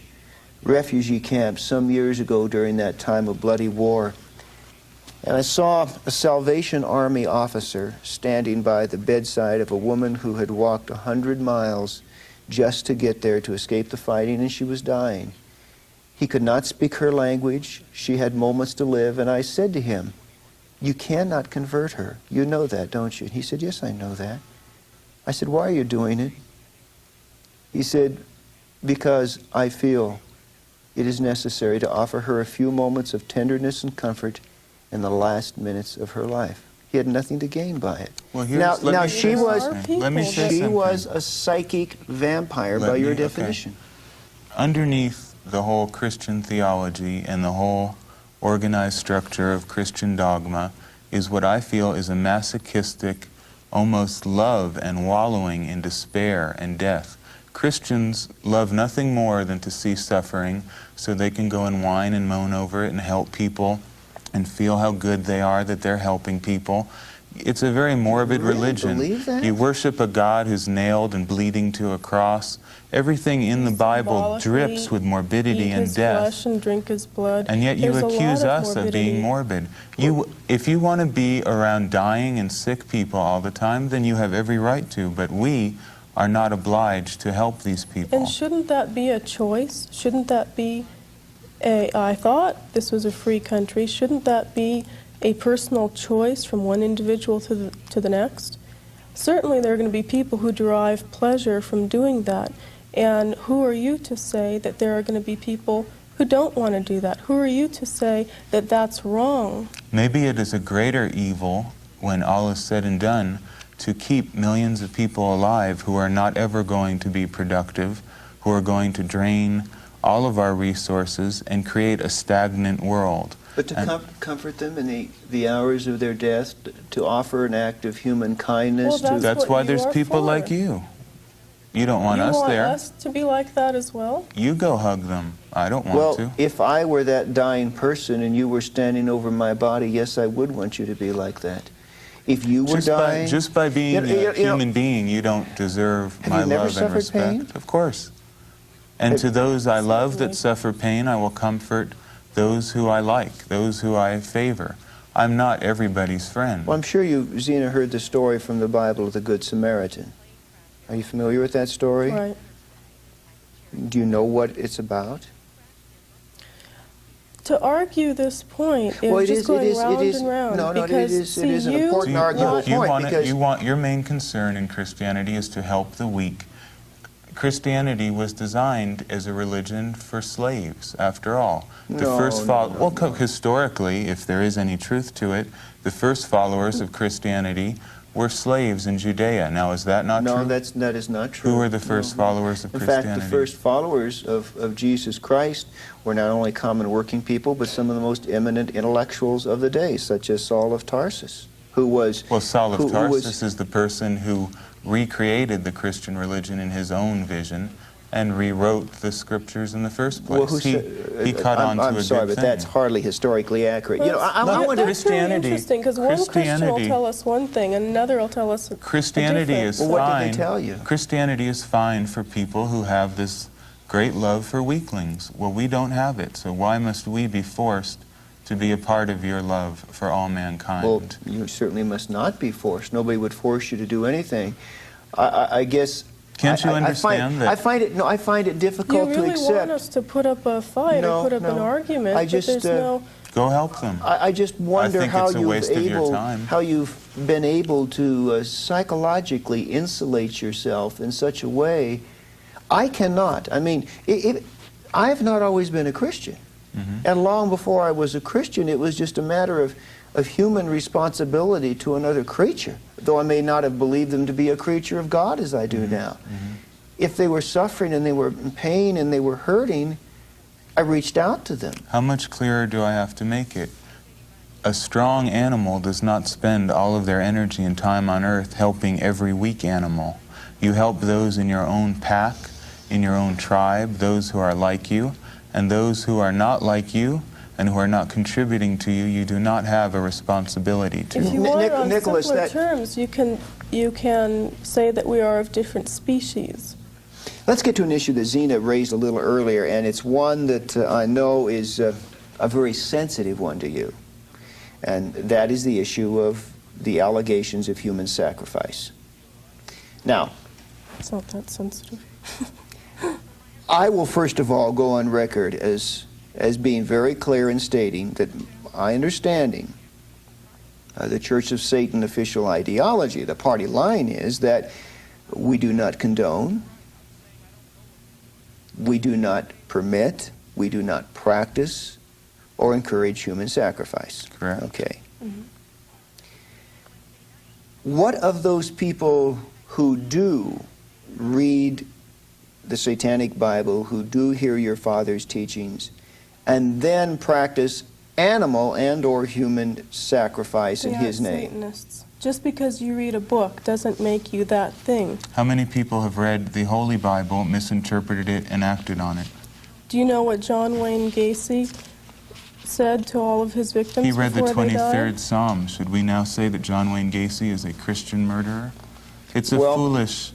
refugee camp some years ago during that time of bloody war. And I saw a Salvation Army officer standing by the bedside of a woman who had walked 100 miles just to get there to escape the fighting, and she was dying. He could not speak her language. She had moments to live. And I said to him, "You cannot convert her. You know that, don't you?" He said, "Yes, I know that." I said, "Why are you doing it?" He said, "Because I feel it is necessary to offer her a few moments of tenderness and comfort in the last minutes of her life." He had nothing to gain by it. Well, now, let me she say was something. Let me say she something. was a psychic vampire by your definition. Underneath the whole Christian theology and the whole organized structure of Christian dogma is what I feel is a masochistic, almost love and wallowing in despair and death. Christians love nothing more than to see suffering so they can go and whine and moan over it and help people and feel how good they are that they're helping people. It's a very morbid Really religion. believe that? You worship a God who's nailed and bleeding to a cross. Everything in the Bible drips with morbidity eat and his death. flesh and drink his blood. And yet you There's a lot accuse of us of being morbidity. morbid. If you want to be around dying and sick people all the time, then you have every right to, but we are not obliged to help these people. And shouldn't that be a choice? Shouldn't that be I thought this was a free country. Shouldn't that be a personal choice from one individual to the next? Certainly there are going to be people who derive pleasure from doing that. And who are you to say that there are going to be people who don't want to do that? Who are you to say that that's wrong? Maybe it is a greater evil, when all is said and done, to keep millions of people alive who are not ever going to be productive, who are going to drain all of our resources and create a stagnant world. But to comfort them in the hours of their death, to offer an act of human kindness. Well, That's why what there's you are people for. like you. You don't want You us want there. us to be like that as well? You go hug them. I don't want Well, to. if I were that dying person and you were standing over my body, yes, I would want you to be like that. If you were dying... Just by being a you know, human being, you don't deserve Have my you never love and suffered respect. pain? Of course. And to those I love that suffer pain, I will comfort those who I like, those who I favor. I'm not everybody's friend. Well, I'm sure you, Zena, heard the story from the Bible of the Good Samaritan. Are you familiar with that story? Right. Do you know what it's about? To argue this point is Well, it just is- going it is- round it is- and round. no, because, it is an important You- arguable you point, want it- because- you want your main concern in Christianity is to help the weak. Christianity was designed as a religion for slaves, after all. Historically, if there is any truth to it, the first followers of Christianity were slaves in Judea. Now, is that not No, true? that is not true. Who were the first followers of In Christianity? fact, the first followers of Jesus Christ were not only common working people, but some of the most eminent intellectuals of the day, such as Saul of Tarsus, who was... Well, Saul of who was- Tarsus is the person who recreated the Christian religion in his own vision and rewrote the scriptures in the first place. Well, who he said, caught on to I'm a sorry, good but thing. that's hardly historically accurate. You know, I Well, wonder... that's really Christianity- interesting, because one Christian will Christianity- tell us one thing, and another will tell us Christianity a different. is Well, what fine. did they tell you? Christianity is fine for people who have this great love for weaklings. Well, we don't have it, so why must we be forced to be a part of your love for all mankind? Well, you certainly must not be forced. Nobody would force you to do anything. I guess... Can't you understand that? I find it You difficult really to accept. want us to put up a fight No, or put up an no. argument, I just, but there's no... Go help them. I just wonder think how it's a waste of your time. you've been able to psychologically insulate yourself in such a way. I cannot. I mean, I have not always been a Christian. And long before I was a Christian, it was just a matter of human responsibility to another creature, though I may not have believed them to be a creature of God as I do now. If they were suffering and they were in pain and they were hurting, I reached out to them. How much clearer do I have to make it? A strong animal does not spend all of their energy and time on earth helping every weak animal. You help those in your own pack, in your own tribe, those who are like you, and those who are not like you and who are not contributing to you, you do not have a responsibility to. If you want it on Nicholas, simpler terms, you can say that we are of different species. Let's get to an issue that Zena raised a little earlier, and it's one that I know is a very sensitive one to you. And that is the issue of the allegations of human sacrifice. Now, It's not that sensitive. I will first of all go on record as being very clear in stating that my understanding the Church of Satan official ideology, the party line, is that we do not condone, we do not permit, we do not practice or encourage human sacrifice. Correct. Okay. What of those people who do read the Satanic Bible, who do hear your father's teachings, and then practice animal and or human sacrifice in They his are name? Satanists. Just because you read a book doesn't make you that thing. How many people have read the Holy Bible, misinterpreted it, and acted on it? Do you know what John Wayne Gacy said to all of his victims He read the before they 23rd died? Psalm. Should we now say that John Wayne Gacy is a Christian murderer? It's a foolish,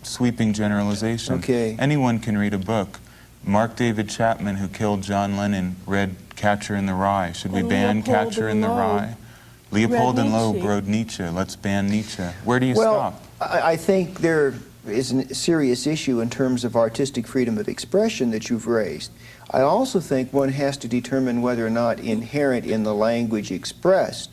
sweeping generalization. Okay. Anyone can read a book. Mark David Chapman, who killed John Lennon, read Catcher in the Rye. Should we And ban Leopold Catcher and in the Loeb Rye? Leopold read and Loeb Nietzsche. wrote Nietzsche. Let's ban Nietzsche. Where do you Well, stop? I think there is a serious issue in terms of artistic freedom of expression that you've raised. I also think one has to determine whether or not inherent in the language expressed,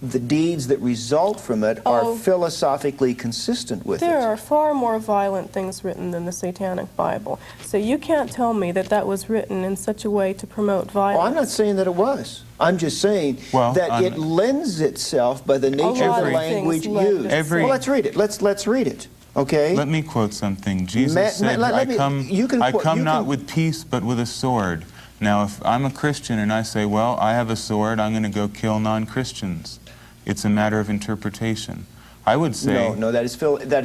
the deeds that result from it are Oh. philosophically consistent with There it. are far more violent things written than the Satanic Bible. So you can't tell me that that was written in such a way to promote Well, I'm violence. not saying that it was. I'm just saying Well, that it lends itself by the nature of lot the of language things lend used. itself. Well, let's read it. Let's read it. Okay? Let me quote something. Jesus said, let I me- come, you can I quote- come you not can- with peace, but with a sword. Now, if I'm a Christian and I say, well, I have a sword, I'm going to go kill non-Christians. It's a matter of interpretation. I would say... No, that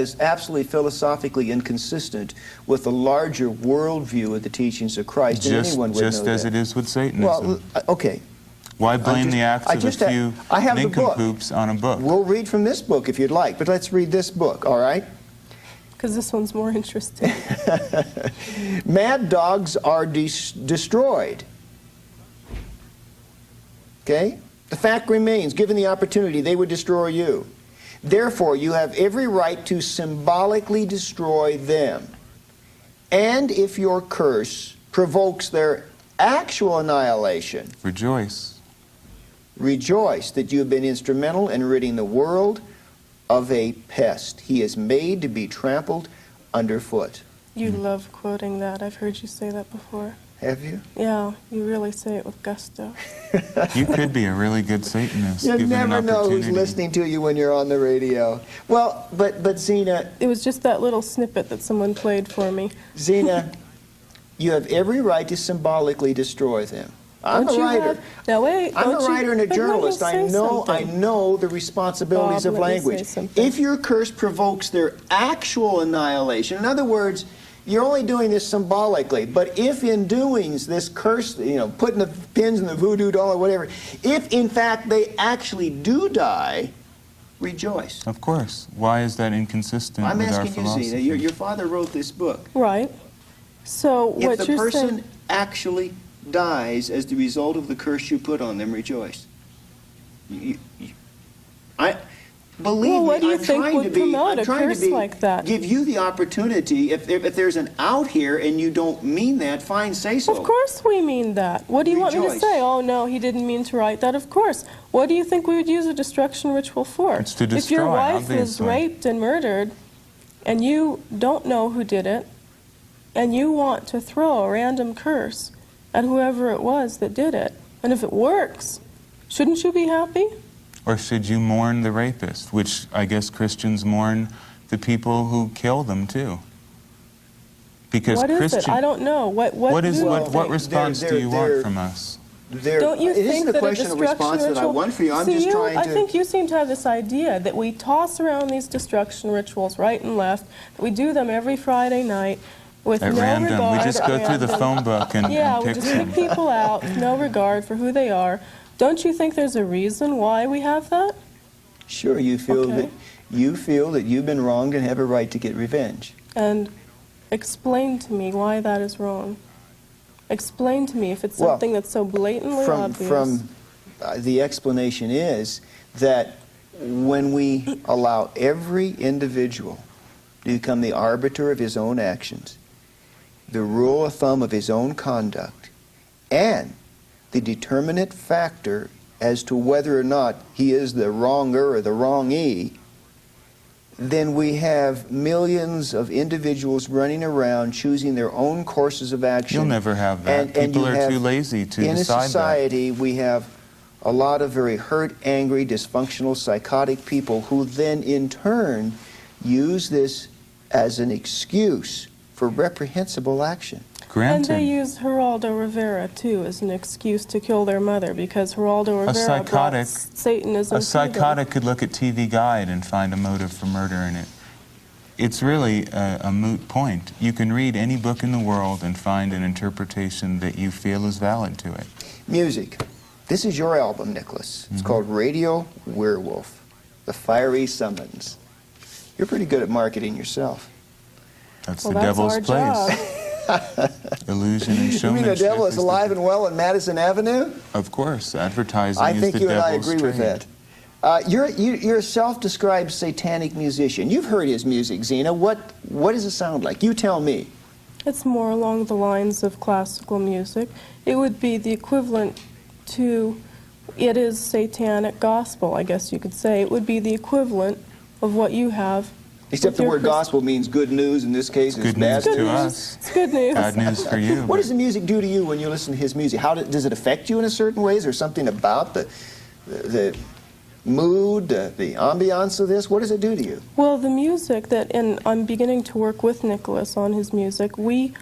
is absolutely philosophically inconsistent with the larger worldview of the teachings of Christ, and anyone would just know as that. it is with Satanism. Well, okay. Why blame the acts I of just a few I have the book. nincompoops on a book? We'll read from this book if you'd like, but let's read this book, all right? Because this one's more interesting. Mad dogs are destroyed. Okay? The fact remains, given the opportunity, they would destroy you. Therefore, you have every right to symbolically destroy them. And if your curse provokes their actual annihilation, Rejoice. rejoice that you have been instrumental in ridding the world of a pest. He is made to be trampled underfoot. You love quoting that. I've heard you say that before. Have you? Yeah, you really say it with gusto. You could be a really good Satanist. You given an never know who's opportunity. listening to you when you're on the radio. Well, but Zena, It was just that little snippet that someone played for me. you have every right to symbolically destroy them. I'm Don't a you writer. have- Now wait, I'm don't a you- writer and a but let me journalist. I say something. know the responsibilities Bob, of let me say language. something. If your curse provokes their actual annihilation, in other words, you're only doing this symbolically. But if in doing this curse, putting the pins in the voodoo doll or whatever, if in fact they actually do die, rejoice. Of course. Why is that inconsistent I'm with our asking you, philosophy? Zena. Your father wrote this book. Right. So If what the you're person saying... actually dies as the result of the curse you put on them, rejoice. Believe Well, what me, do you I'm think trying would to be, promote I'm a trying curse to be, like that? give you the opportunity. If there's an out here and you don't mean that, fine, say so. Of course we mean that. What do you want me to Rejoice. say? Oh, no, he didn't mean to write that. Of course. What do you think we would use a destruction ritual for? It's to If destroy, your wife is obviously. raped and murdered, and you don't know who did it, and you want to throw a random curse at whoever it was that did it, and if it works, shouldn't you be happy? Or should you mourn the rapist, which I guess Christians mourn the people who kill them too? Because What is Christian, it? I don't know. What do you what think? response do you want from us? Don't you it think isn't a that question a of destruction response ritual... that I want for you. I'm See, just trying to... I think you seem to have this idea that we toss around these destruction rituals right and left, that we do them every Friday night with At no random, regard... we just go through the phone book and, Yeah, and we pick just some. pick people out with no regard for who they are. Don't you think there's a reason why we have that? Sure, you feel Okay. that you've been wronged and have a right to get revenge. And explain to me why that is wrong. Explain to me if it's Well, something that's so blatantly obvious. The explanation is that when we allow every individual to become the arbiter of his own actions, the rule of thumb of his own conduct, and the determinate factor as to whether or not he is the wronger or the wrongee, then we have millions of individuals running around choosing their own courses of action. You'll never have that. And People you are have- too lazy to in decide a society, we have a lot of very hurt, angry, dysfunctional, psychotic people who then in turn use this as an excuse for reprehensible action. that. Granted, And they use Geraldo Rivera, too, as an excuse to kill their mother, because Geraldo Rivera brought Satanism a to them. psychotic could look at TV Guide and find a motive for murder in it. It's really a moot point. You can read any book in the world and find an interpretation that you feel is valid to it. Music. This is your album, Nicholas. It's called Radio Werewolf, The Fiery Summons. You're pretty good at marketing yourself. That's Well, the that's devil's our place. job. Illusion and You showmanship. mean the devil is is the- alive and well in Madison Avenue? Of course, advertising I is think the you and I devil's agree with trade. that. You're a self-described satanic musician. You've heard his music, Zena. What does it sound like? You tell me. It's more along the lines of classical music. It would be the equivalent to, it is satanic gospel, I guess you could say. It would be the equivalent of what you have. Except with the your word gospel means good news. In this case, it's Good bad news Good to news. us. It's good news. Bad news for you. What does the music do to you when you listen to his music? Does it affect you in a certain way? Is there something about the mood, the ambiance of this? What does it do to you? Well, the music that, and I'm beginning to work with Nicholas on his music, we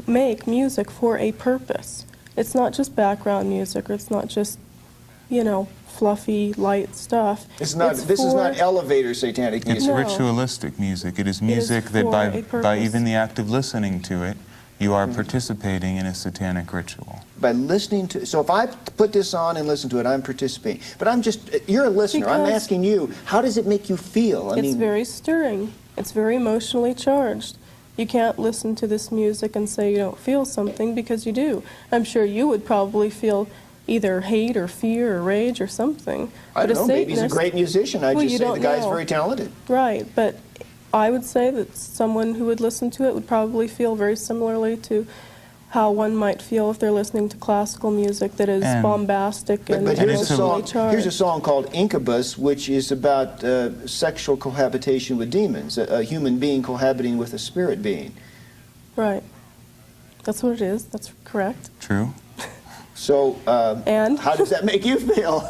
make music for a purpose. It's not just background music, or it's not just, fluffy, light stuff. This is not elevator satanic It's music. No. ritualistic music. It is music that for by a purpose. even the act of listening to it, you are participating in a satanic ritual. By listening to, so if I put this on and listen to it, I'm participating. But you're a listener. I'm Because- asking you, how does it make you feel? It's very stirring. It's very emotionally charged. You can't listen to this music and say you don't feel something, because you do. I'm sure you would probably feel either hate or fear or rage or something. I But don't know, maybe he's a Satanist- great musician. I Well, just you say the don't guy's know. very talented. Right, but I would say that someone who would listen to it would probably feel very similarly to how one might feel if they're listening to classical music that is And- bombastic But, and but here's, it's a a- song, emotionally here's a charged. song called Incubus, which is about sexual cohabitation with demons, a human being cohabiting with a spirit being. Right. That's what it is. That's correct. True? So, And? how does that make you feel?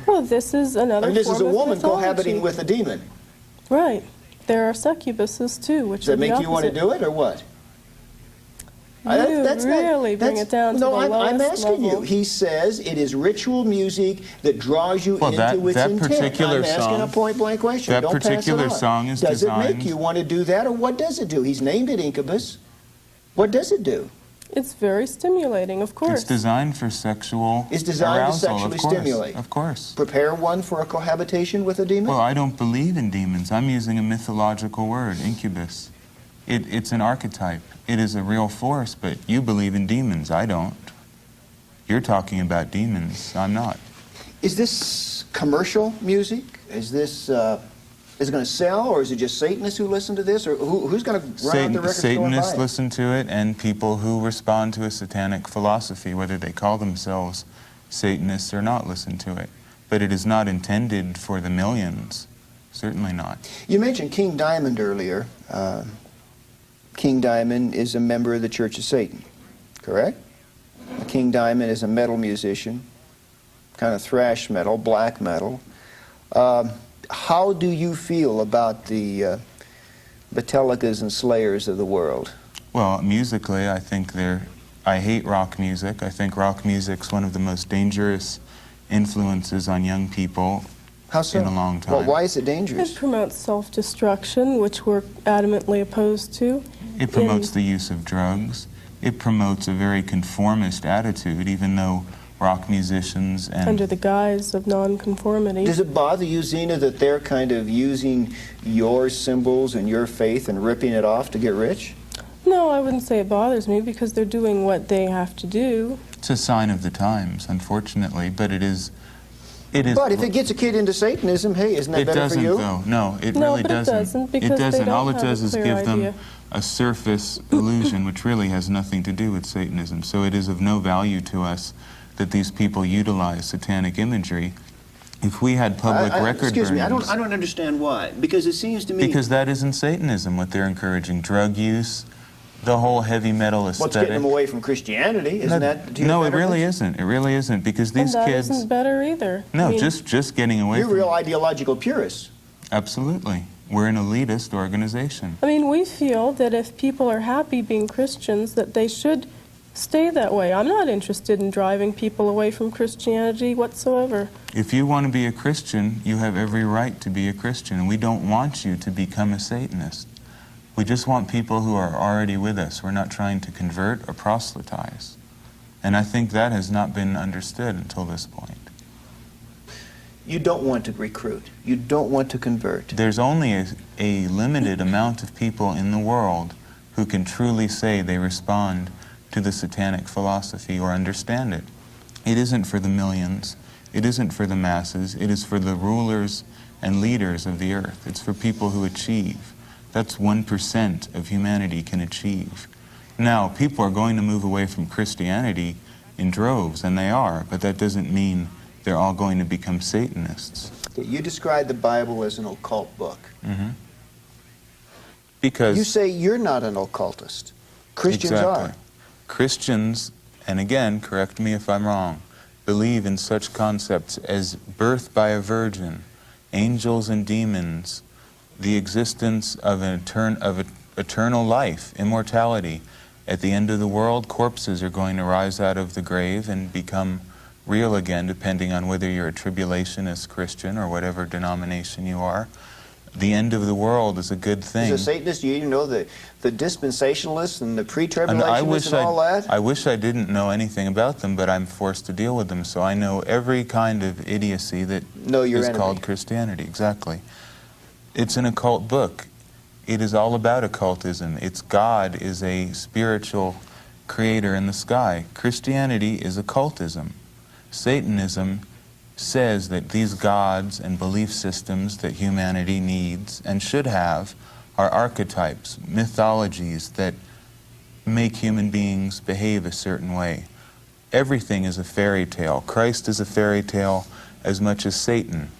Well, this is another this is a form of woman mythology. cohabiting with a demon. Right. There are succubuses, too, which Does that are the make you want to opposite. do it, or what? You really bring it down to no, the I'm lowest asking level. you. He says it is ritual music that draws you Well, into that- its that intent. particular I'm asking song- a point-blank question. that Don't pass particular it on. song is Does it make designed- you want to do that, or what does it do? He's named it Incubus. What does it do? It's very stimulating, of course. It's designed for sexual It's designed to arousal, sexually of course. stimulate. Of course. Prepare one for a cohabitation with a demon? Well, I don't believe in demons. I'm using a mythological word, incubus. It's an archetype. It is a real force, but you believe in demons. I don't. You're talking about demons. I'm not. Is this commercial music? Is this is it going to sell, or is it just Satanists who listen to this, or who's going to run out the record store and buy Satanists it? listen to it, and people who respond to a satanic philosophy, whether they call themselves Satanists or not, listen to it. But it is not intended for the millions. Certainly not. You mentioned King Diamond earlier. King Diamond is a member of the Church of Satan, correct? King Diamond is a metal musician, kind of thrash metal, black metal. How do you feel about the Metallicas and Slayers of the world? Well, musically, I think I hate rock music. I think rock music's one of the most dangerous influences on young people How so? in a long time. Well, why is it dangerous? It promotes self-destruction, which we're adamantly opposed to. It promotes the use of drugs. It promotes a very conformist attitude, even though rock musicians and... Under the guise of nonconformity. Does it bother you, Zena, that they're kind of using your symbols and your faith and ripping it off to get rich? No, I wouldn't say it bothers me because they're doing what they have to do. It's a sign of the times, unfortunately, but it is... But if it gets a kid into Satanism, hey, isn't that better for you? It doesn't, though. No, it No, really but it doesn't. doesn't, because they don't All it have does a is clear give idea. them a surface illusion, which really has nothing to do with Satanism. So it is of no value to us that these people utilize satanic imagery. If we had public record excuse me, I burnings... don't understand why. Because it seems to me... Because that isn't Satanism, what they're encouraging. Drug use, the whole heavy metal aesthetic. What's getting them away from Christianity? Isn't that... No, it really isn't. It really isn't, because these and that kids... isn't better either. No, I mean, just getting away You're from... real ideological purists. Absolutely. We're an elitist organization. I mean, we feel that if people are happy being Christians, that they should stay that way. I'm not interested in driving people away from Christianity whatsoever. If you want to be a Christian, you have every right to be a Christian. And we don't want you to become a Satanist. We just want people who are already with us. We're not trying to convert or proselytize. And I think that has not been understood until this point. You don't want to recruit. You don't want to convert. There's only a limited amount of people in the world who can truly say they respond to the satanic philosophy or understand it. It isn't for the millions. It isn't for the masses. It is for the rulers and leaders of the earth. It's for people who achieve. That's 1% of humanity can achieve. Now, people are going to move away from Christianity in droves, and they are, but that doesn't mean they're all going to become Satanists. You describe the Bible as an occult book. Mm-hmm. Because... You say you're not an occultist. Christians exactly. are. Christians, and again, correct me if I'm wrong, believe in such concepts as birth by a virgin, angels and demons, the existence of eternal life, immortality. At the end of the world, corpses are going to rise out of the grave and become real again, depending on whether you're a tribulationist Christian or whatever denomination you are. The end of the world is a good thing. As a Satanist, you know the dispensationalists and the pre-tribulationists and all that? I wish I didn't know anything about them, but I'm forced to deal with them, so I know every kind of idiocy that is called Christianity. Exactly. It's an occult book. It is all about occultism. It's God is a spiritual creator in the sky. Christianity is occultism. Satanism says that these gods and belief systems that humanity needs and should have are archetypes, mythologies that make human beings behave a certain way. Everything is a fairy tale. Christ is a fairy tale as much as Satan.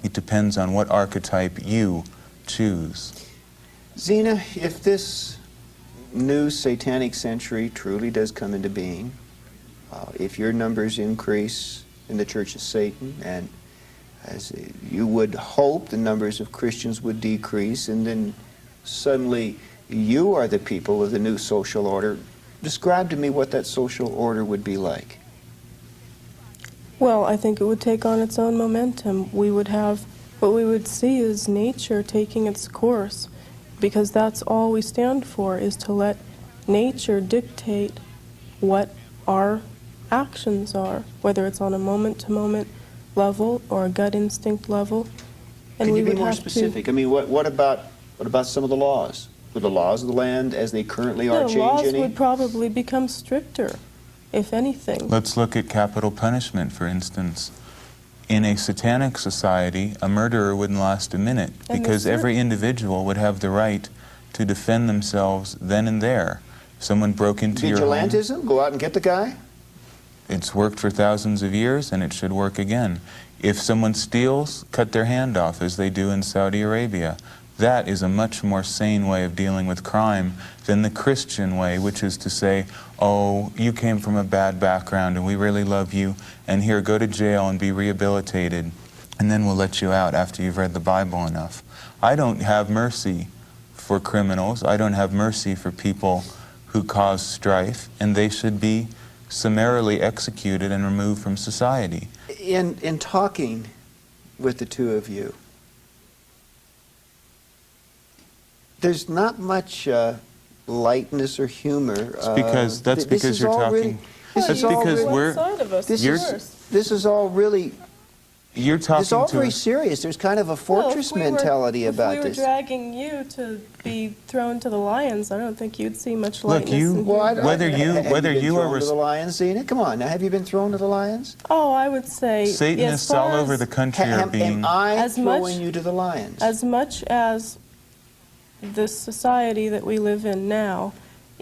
It depends on what archetype you choose. Zena, if this new satanic century truly does come into being, if your numbers increase in the Church of Satan, and as you would hope the numbers of Christians would decrease, and then suddenly you are the people of the new social order, describe to me what that social order would be like. Well, I think it would take on its own momentum. We would have, what we would see is nature taking its course, because that's all we stand for, is to let nature dictate what our actions are, whether it's on a moment-to-moment level or a gut instinct level. And Can you we be would more have specific? I mean, what about some of the laws? Would the laws of the land as they currently are the change laws any? would probably become stricter, if anything. Let's look at capital punishment, for instance. in a satanic society, a murderer wouldn't last a minute, And because there's every individual would have the right to defend themselves then and there. If someone broke into your home, Vigilantism? Go out and get the guy? it's worked for thousands of years, and it should work again. If someone steals, cut their hand off, as they do in Saudi Arabia. That is a much more sane way of dealing with crime than the Christian way, which is to say, oh, you came from a bad background and we really love you, and here, go to jail and be rehabilitated, and then we'll let you out after you've read the Bible enough. I don't have mercy for criminals. I don't have mercy for people who cause strife, and they should be summarily executed and removed from society. In talking with the two of you, there's not much lightness or humor. It's because that's This because is you're all talking. really- this That's is all because really- we're side of us, This of is course. this is all really. you're talking It's all to very us. serious. There's kind of a Well, fortress if we were- mentality about If we were this. dragging you to be thrown to the lions, I don't think you'd see much Look, lightness. you- and Well, humor. Whether you- have whether been you are thrown to the lions, Zena? Come on, now have you been thrown to the lions? Oh, I would say Satanists as far all over as- the country are being. Am I As throwing much- you to the lions? As much as the society that we live in now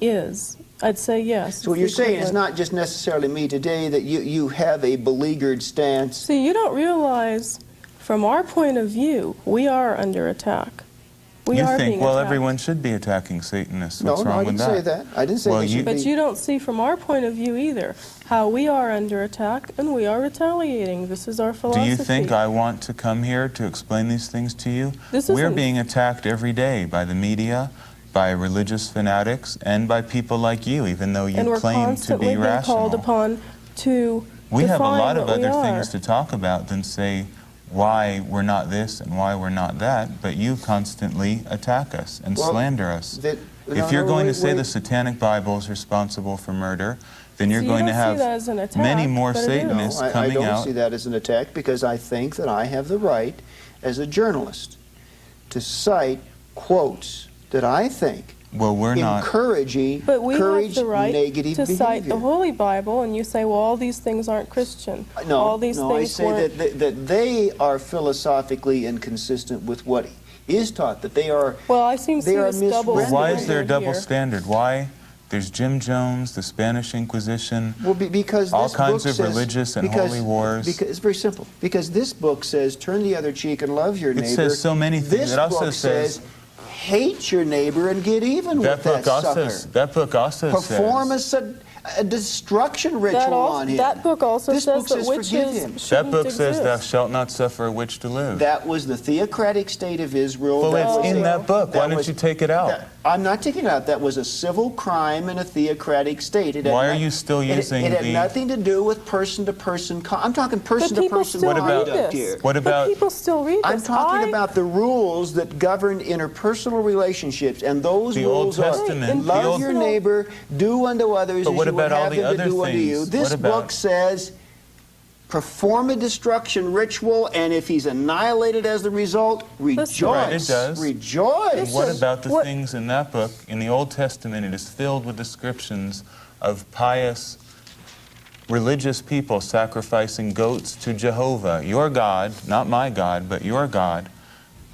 is, I'd say yes. So what you're saying is not just necessarily me today, that you have a beleaguered stance. See, you don't realize, from our point of view, we are under attack. We You are think, being well, attacked. everyone should be attacking Satanists. What's No, wrong I with didn't say that. I didn't say Well, they you- should But be. you don't see from our point of view either how we are under attack and we are retaliating. This is our Do philosophy. you think I want to come here to explain these things to you? This We're isn't- being attacked every day by the media, by religious fanatics, and by people like you, even though you and we're claim to constantly be being rational. called upon to We have a define lot of what we other are. things to talk about than say why we're not this and why we're not that, but you constantly attack us and Well, slander us. that- If no, you're no, going wait, to say wait. the Satanic Bible is responsible for murder, then you're So you going to don't see have that as an attack, many more but it is. Satanists No, I coming don't out. see that as an attack, because I think that I have the right, as a journalist, to cite quotes that I think Well, we're not. encourage But we encourage have the right negative to cite behavior. the Holy Bible, and you say, well, all these things aren't Christian. No, all these no, I things say weren't. that they are philosophically inconsistent with what is taught, that they are. Well, I seem to They see are this double misread. Well, why is there a standard double here. standard? Why? There's Jim Jones, the Spanish Inquisition, Well, because all this kinds book of says, religious and because, holy wars. Because it's very simple. Because this book says, "Turn the other cheek and love your It neighbor." says so many things. This It also book says- hate your neighbor and get even that with that book also sucker. that book also Perform says a destruction ritual on him. That book also This says book that says forgive witches him. that shouldn't book says thou exist. shalt not suffer a witch to live. That was the theocratic state of Israel. Well, That it's was in a- that book. Why that don't was- you take it out? I'm not taking it out. That was a civil crime in a theocratic state. It had Why are no- you still using it had the- nothing to do with person-to-person. I'm talking But people person-to-person still What about- read conduct this. here. What about- But people still read this. I'm talking about the rules that govern interpersonal relationships, and those The Old rules are Testament, the love Old- your neighbor, do unto others But as what you would about all have the them to other do unto you. things? This What about- book says, perform a destruction ritual, and if he's annihilated as the result, rejoice. Right, it does. Rejoice. What Listen, about the what- things in that book? In the Old Testament, it is filled with descriptions of pious religious people sacrificing goats to Jehovah, your God, not my God, but your God.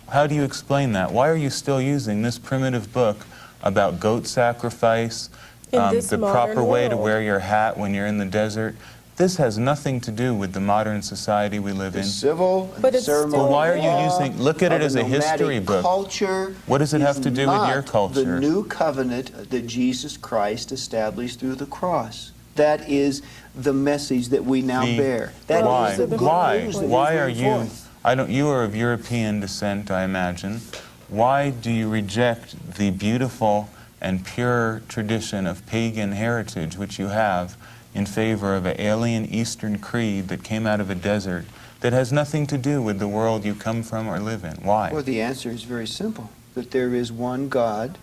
How do you explain that? Why are you still using this primitive book about goat sacrifice, In this the modern proper way to world. wear your hat when you're in the desert? This has nothing to do with the modern society we live The in. civil and But it's ceremonial still Well, why are you law using- look at it of as a nomadic history book. Culture What does it have is to do with your not culture? The new covenant that Jesus Christ established through the cross. That is the message that we now The- bear. That why? is the good Why? news that Why we are bring you? forth. I don't. You are of European descent, I imagine. Why do you reject the beautiful and pure tradition of pagan heritage which you have in favor of an alien Eastern creed that came out of a desert that has nothing to do with the world you come from or live in? Why? Well, the answer is very simple. That there is one God,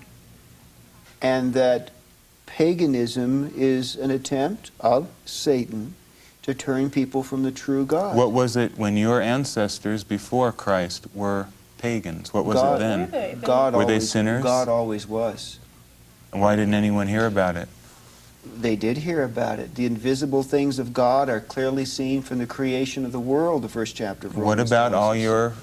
and that paganism is an attempt of Satan to turn people from the true God. What was it when your ancestors before Christ were pagans? What was God- it then? Were they? God Were they always, sinners? God always was. Why didn't anyone hear about it? They did hear about it. The invisible things of God are clearly seen from the creation of the world, the first chapter of Romans. What about tells all us. your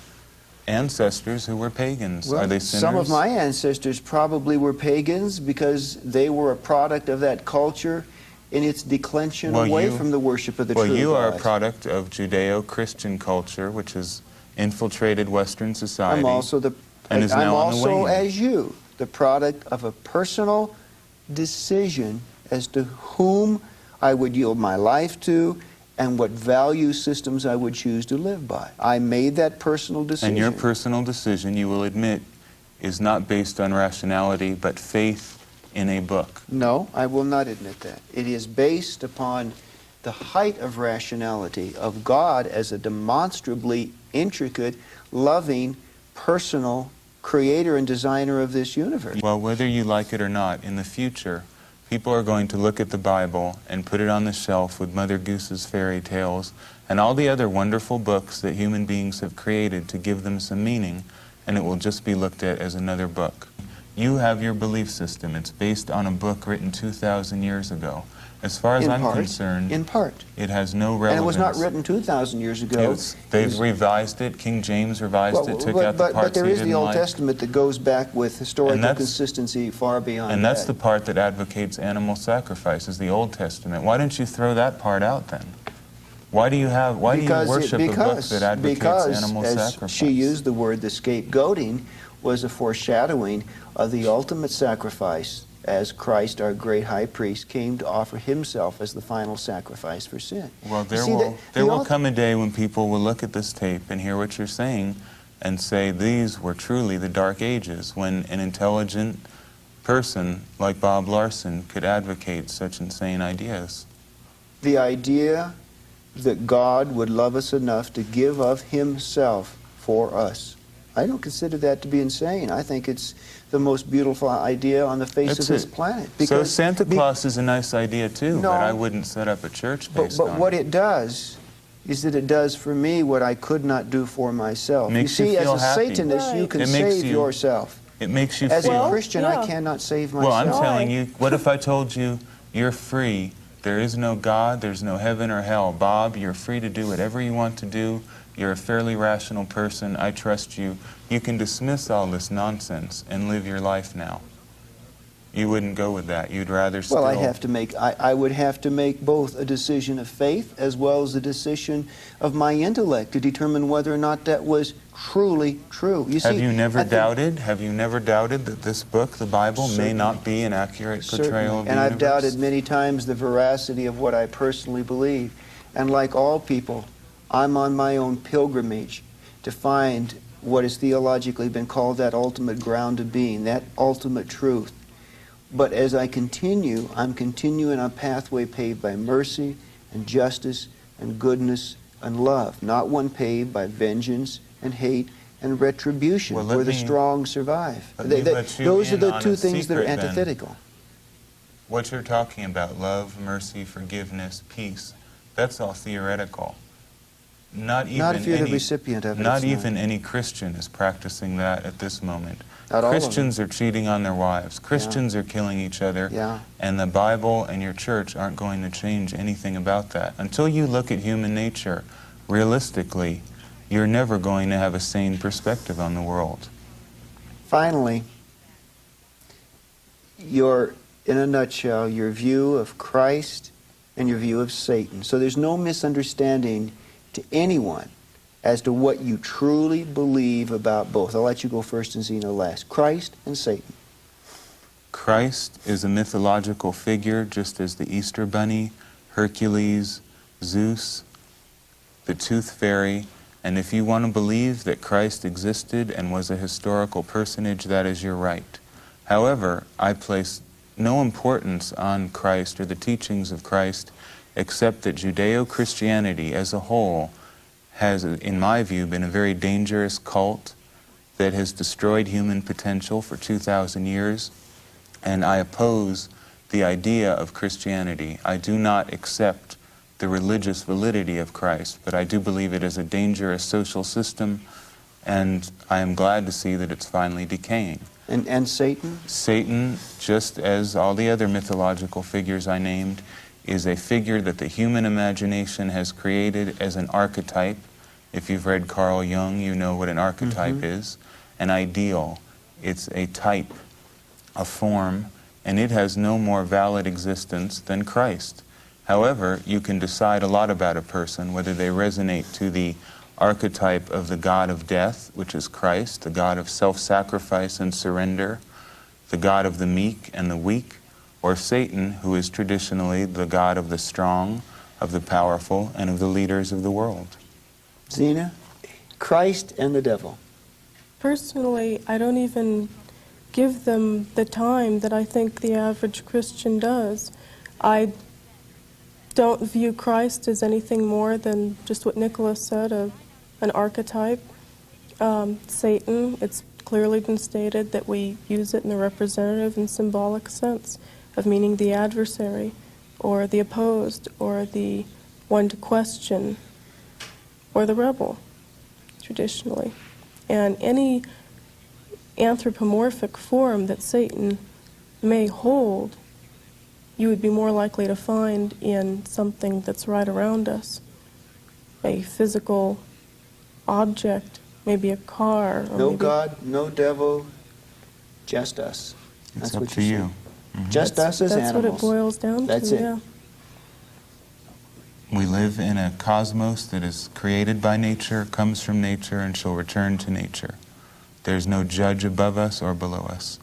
ancestors who were pagans? Well, Are they sinners? some of my ancestors probably were pagans because they were a product of that culture in its declension away from the worship of the true God. Well, you are a product of Judeo-Christian culture, which has infiltrated Western society. I'm also and is now on the wane. as you, the product of a personal decision as to whom I would yield my life to and what value systems I would choose to live by. I made that personal decision. And your personal decision, you will admit, is not based on rationality, but faith in a book. No, I will not admit that. It is based upon the height of rationality of God as a demonstrably intricate, loving, personal creator and designer of this universe. Well, whether you like it or not, in the future, people are going to look at the Bible and put it on the shelf with Mother Goose's fairy tales and all the other wonderful books that human beings have created to give them some meaning, and it will just be looked at as another book. You have your belief system. It's based on a book written 2,000 years ago. As far as I'm concerned, in part. it has no relevance. And it was not written 2,000 years ago. They've revised it. King James revised it, took out the parts but there he is didn't the Old like. Testament that goes back with historical consistency far beyond that. And that's the part that advocates animal sacrifice, is the Old Testament. Why don't you throw that part out then? Why do you worship a book that advocates animal sacrifice? As she used the word, the scapegoating was a foreshadowing of the ultimate sacrifice as Christ, our great high priest, came to offer himself as the final sacrifice for sin. Well, there will come a day when people will look at this tape and hear what you're saying and say these were truly the dark ages, when an intelligent person like Bob Larson could advocate such insane ideas. The idea that God would love us enough to give of himself for us. I don't consider that to be insane. I think it's the most beautiful idea on the face of this planet. So Santa Claus is a nice idea too, but I wouldn't set up a church based on it. But what it does is that it does for me what I could not do for myself. You see, as a Satanist, you can save yourself. It makes you As feel... a Christian, I cannot save myself. Well, I'm telling you, what if I told you you're free? There is no God, there's no heaven or hell. Bob, you're free to do whatever you want to do. You're a fairly rational person. I trust you. You can dismiss all this nonsense and live your life now. You wouldn't go with that. You'd rather still... Well, I would have to make both a decision of faith as well as a decision of my intellect to determine whether or not that was truly true. You see, have you never doubted that this book, the Bible, may not be an accurate portrayal of the universe? And I've doubted many times the veracity of what I personally believe. And like all people, I'm on my own pilgrimage to find what has theologically been called that ultimate ground of being, that ultimate truth. But as I continue, I'm continuing on a pathway paved by mercy and justice and goodness and love, not one paved by vengeance and hate and retribution, where the strong survive. Those are the two things that are antithetical. What you're talking about, love, mercy, forgiveness, peace, that's all theoretical. Not if you're the recipient of it. Not even any Christian is practicing that at this moment. Not all of them. Christians are cheating on their wives. Christians are killing each other. And the Bible and your church aren't going to change anything about that. Until you look at human nature realistically, you're never going to have a sane perspective on the world. Finally, in a nutshell, your view of Christ and your view of Satan. So there's no misunderstanding to anyone as to what you truly believe about both. I'll let you go first and Zeno last. Christ and Satan. Christ is a mythological figure, just as the Easter Bunny, Hercules, Zeus, the Tooth Fairy. And if you want to believe that Christ existed and was a historical personage, that is your right. However, I place no importance on Christ or the teachings of Christ, except that Judeo-Christianity as a whole has, in my view, been a very dangerous cult that has destroyed human potential for 2,000 years, and I oppose the idea of Christianity. I do not accept the religious validity of Christ, but I do believe it is a dangerous social system, and I am glad to see that it's finally decaying. And Satan? Satan, just as all the other mythological figures I named, is a figure that the human imagination has created as an archetype. If you've read Carl Jung, you know what an archetype is. An ideal. It's a type, a form, and it has no more valid existence than Christ. However, you can decide a lot about a person, whether they resonate to the archetype of the God of death, which is Christ, the God of self-sacrifice and surrender, the God of the meek and the weak, or Satan, who is traditionally the God of the strong, of the powerful, and of the leaders of the world. Zena, Christ and the devil. Personally, I don't even give them the time that I think the average Christian does. I don't view Christ as anything more than just what Nicholas said, an archetype. Satan, it's clearly been stated that we use it in the representative and symbolic sense of meaning the adversary, or the opposed, or the one to question, or the rebel, traditionally. And any anthropomorphic form that Satan may hold, you would be more likely to find in something that's right around us. A physical object, maybe a car. Or No maybe God, no devil, just us. It's That's up what to you you. say. Just us as that's animals. what it boils down That's to, it. yeah. We live in a cosmos that is created by nature, comes from nature, and shall return to nature. There's no judge above us or below us.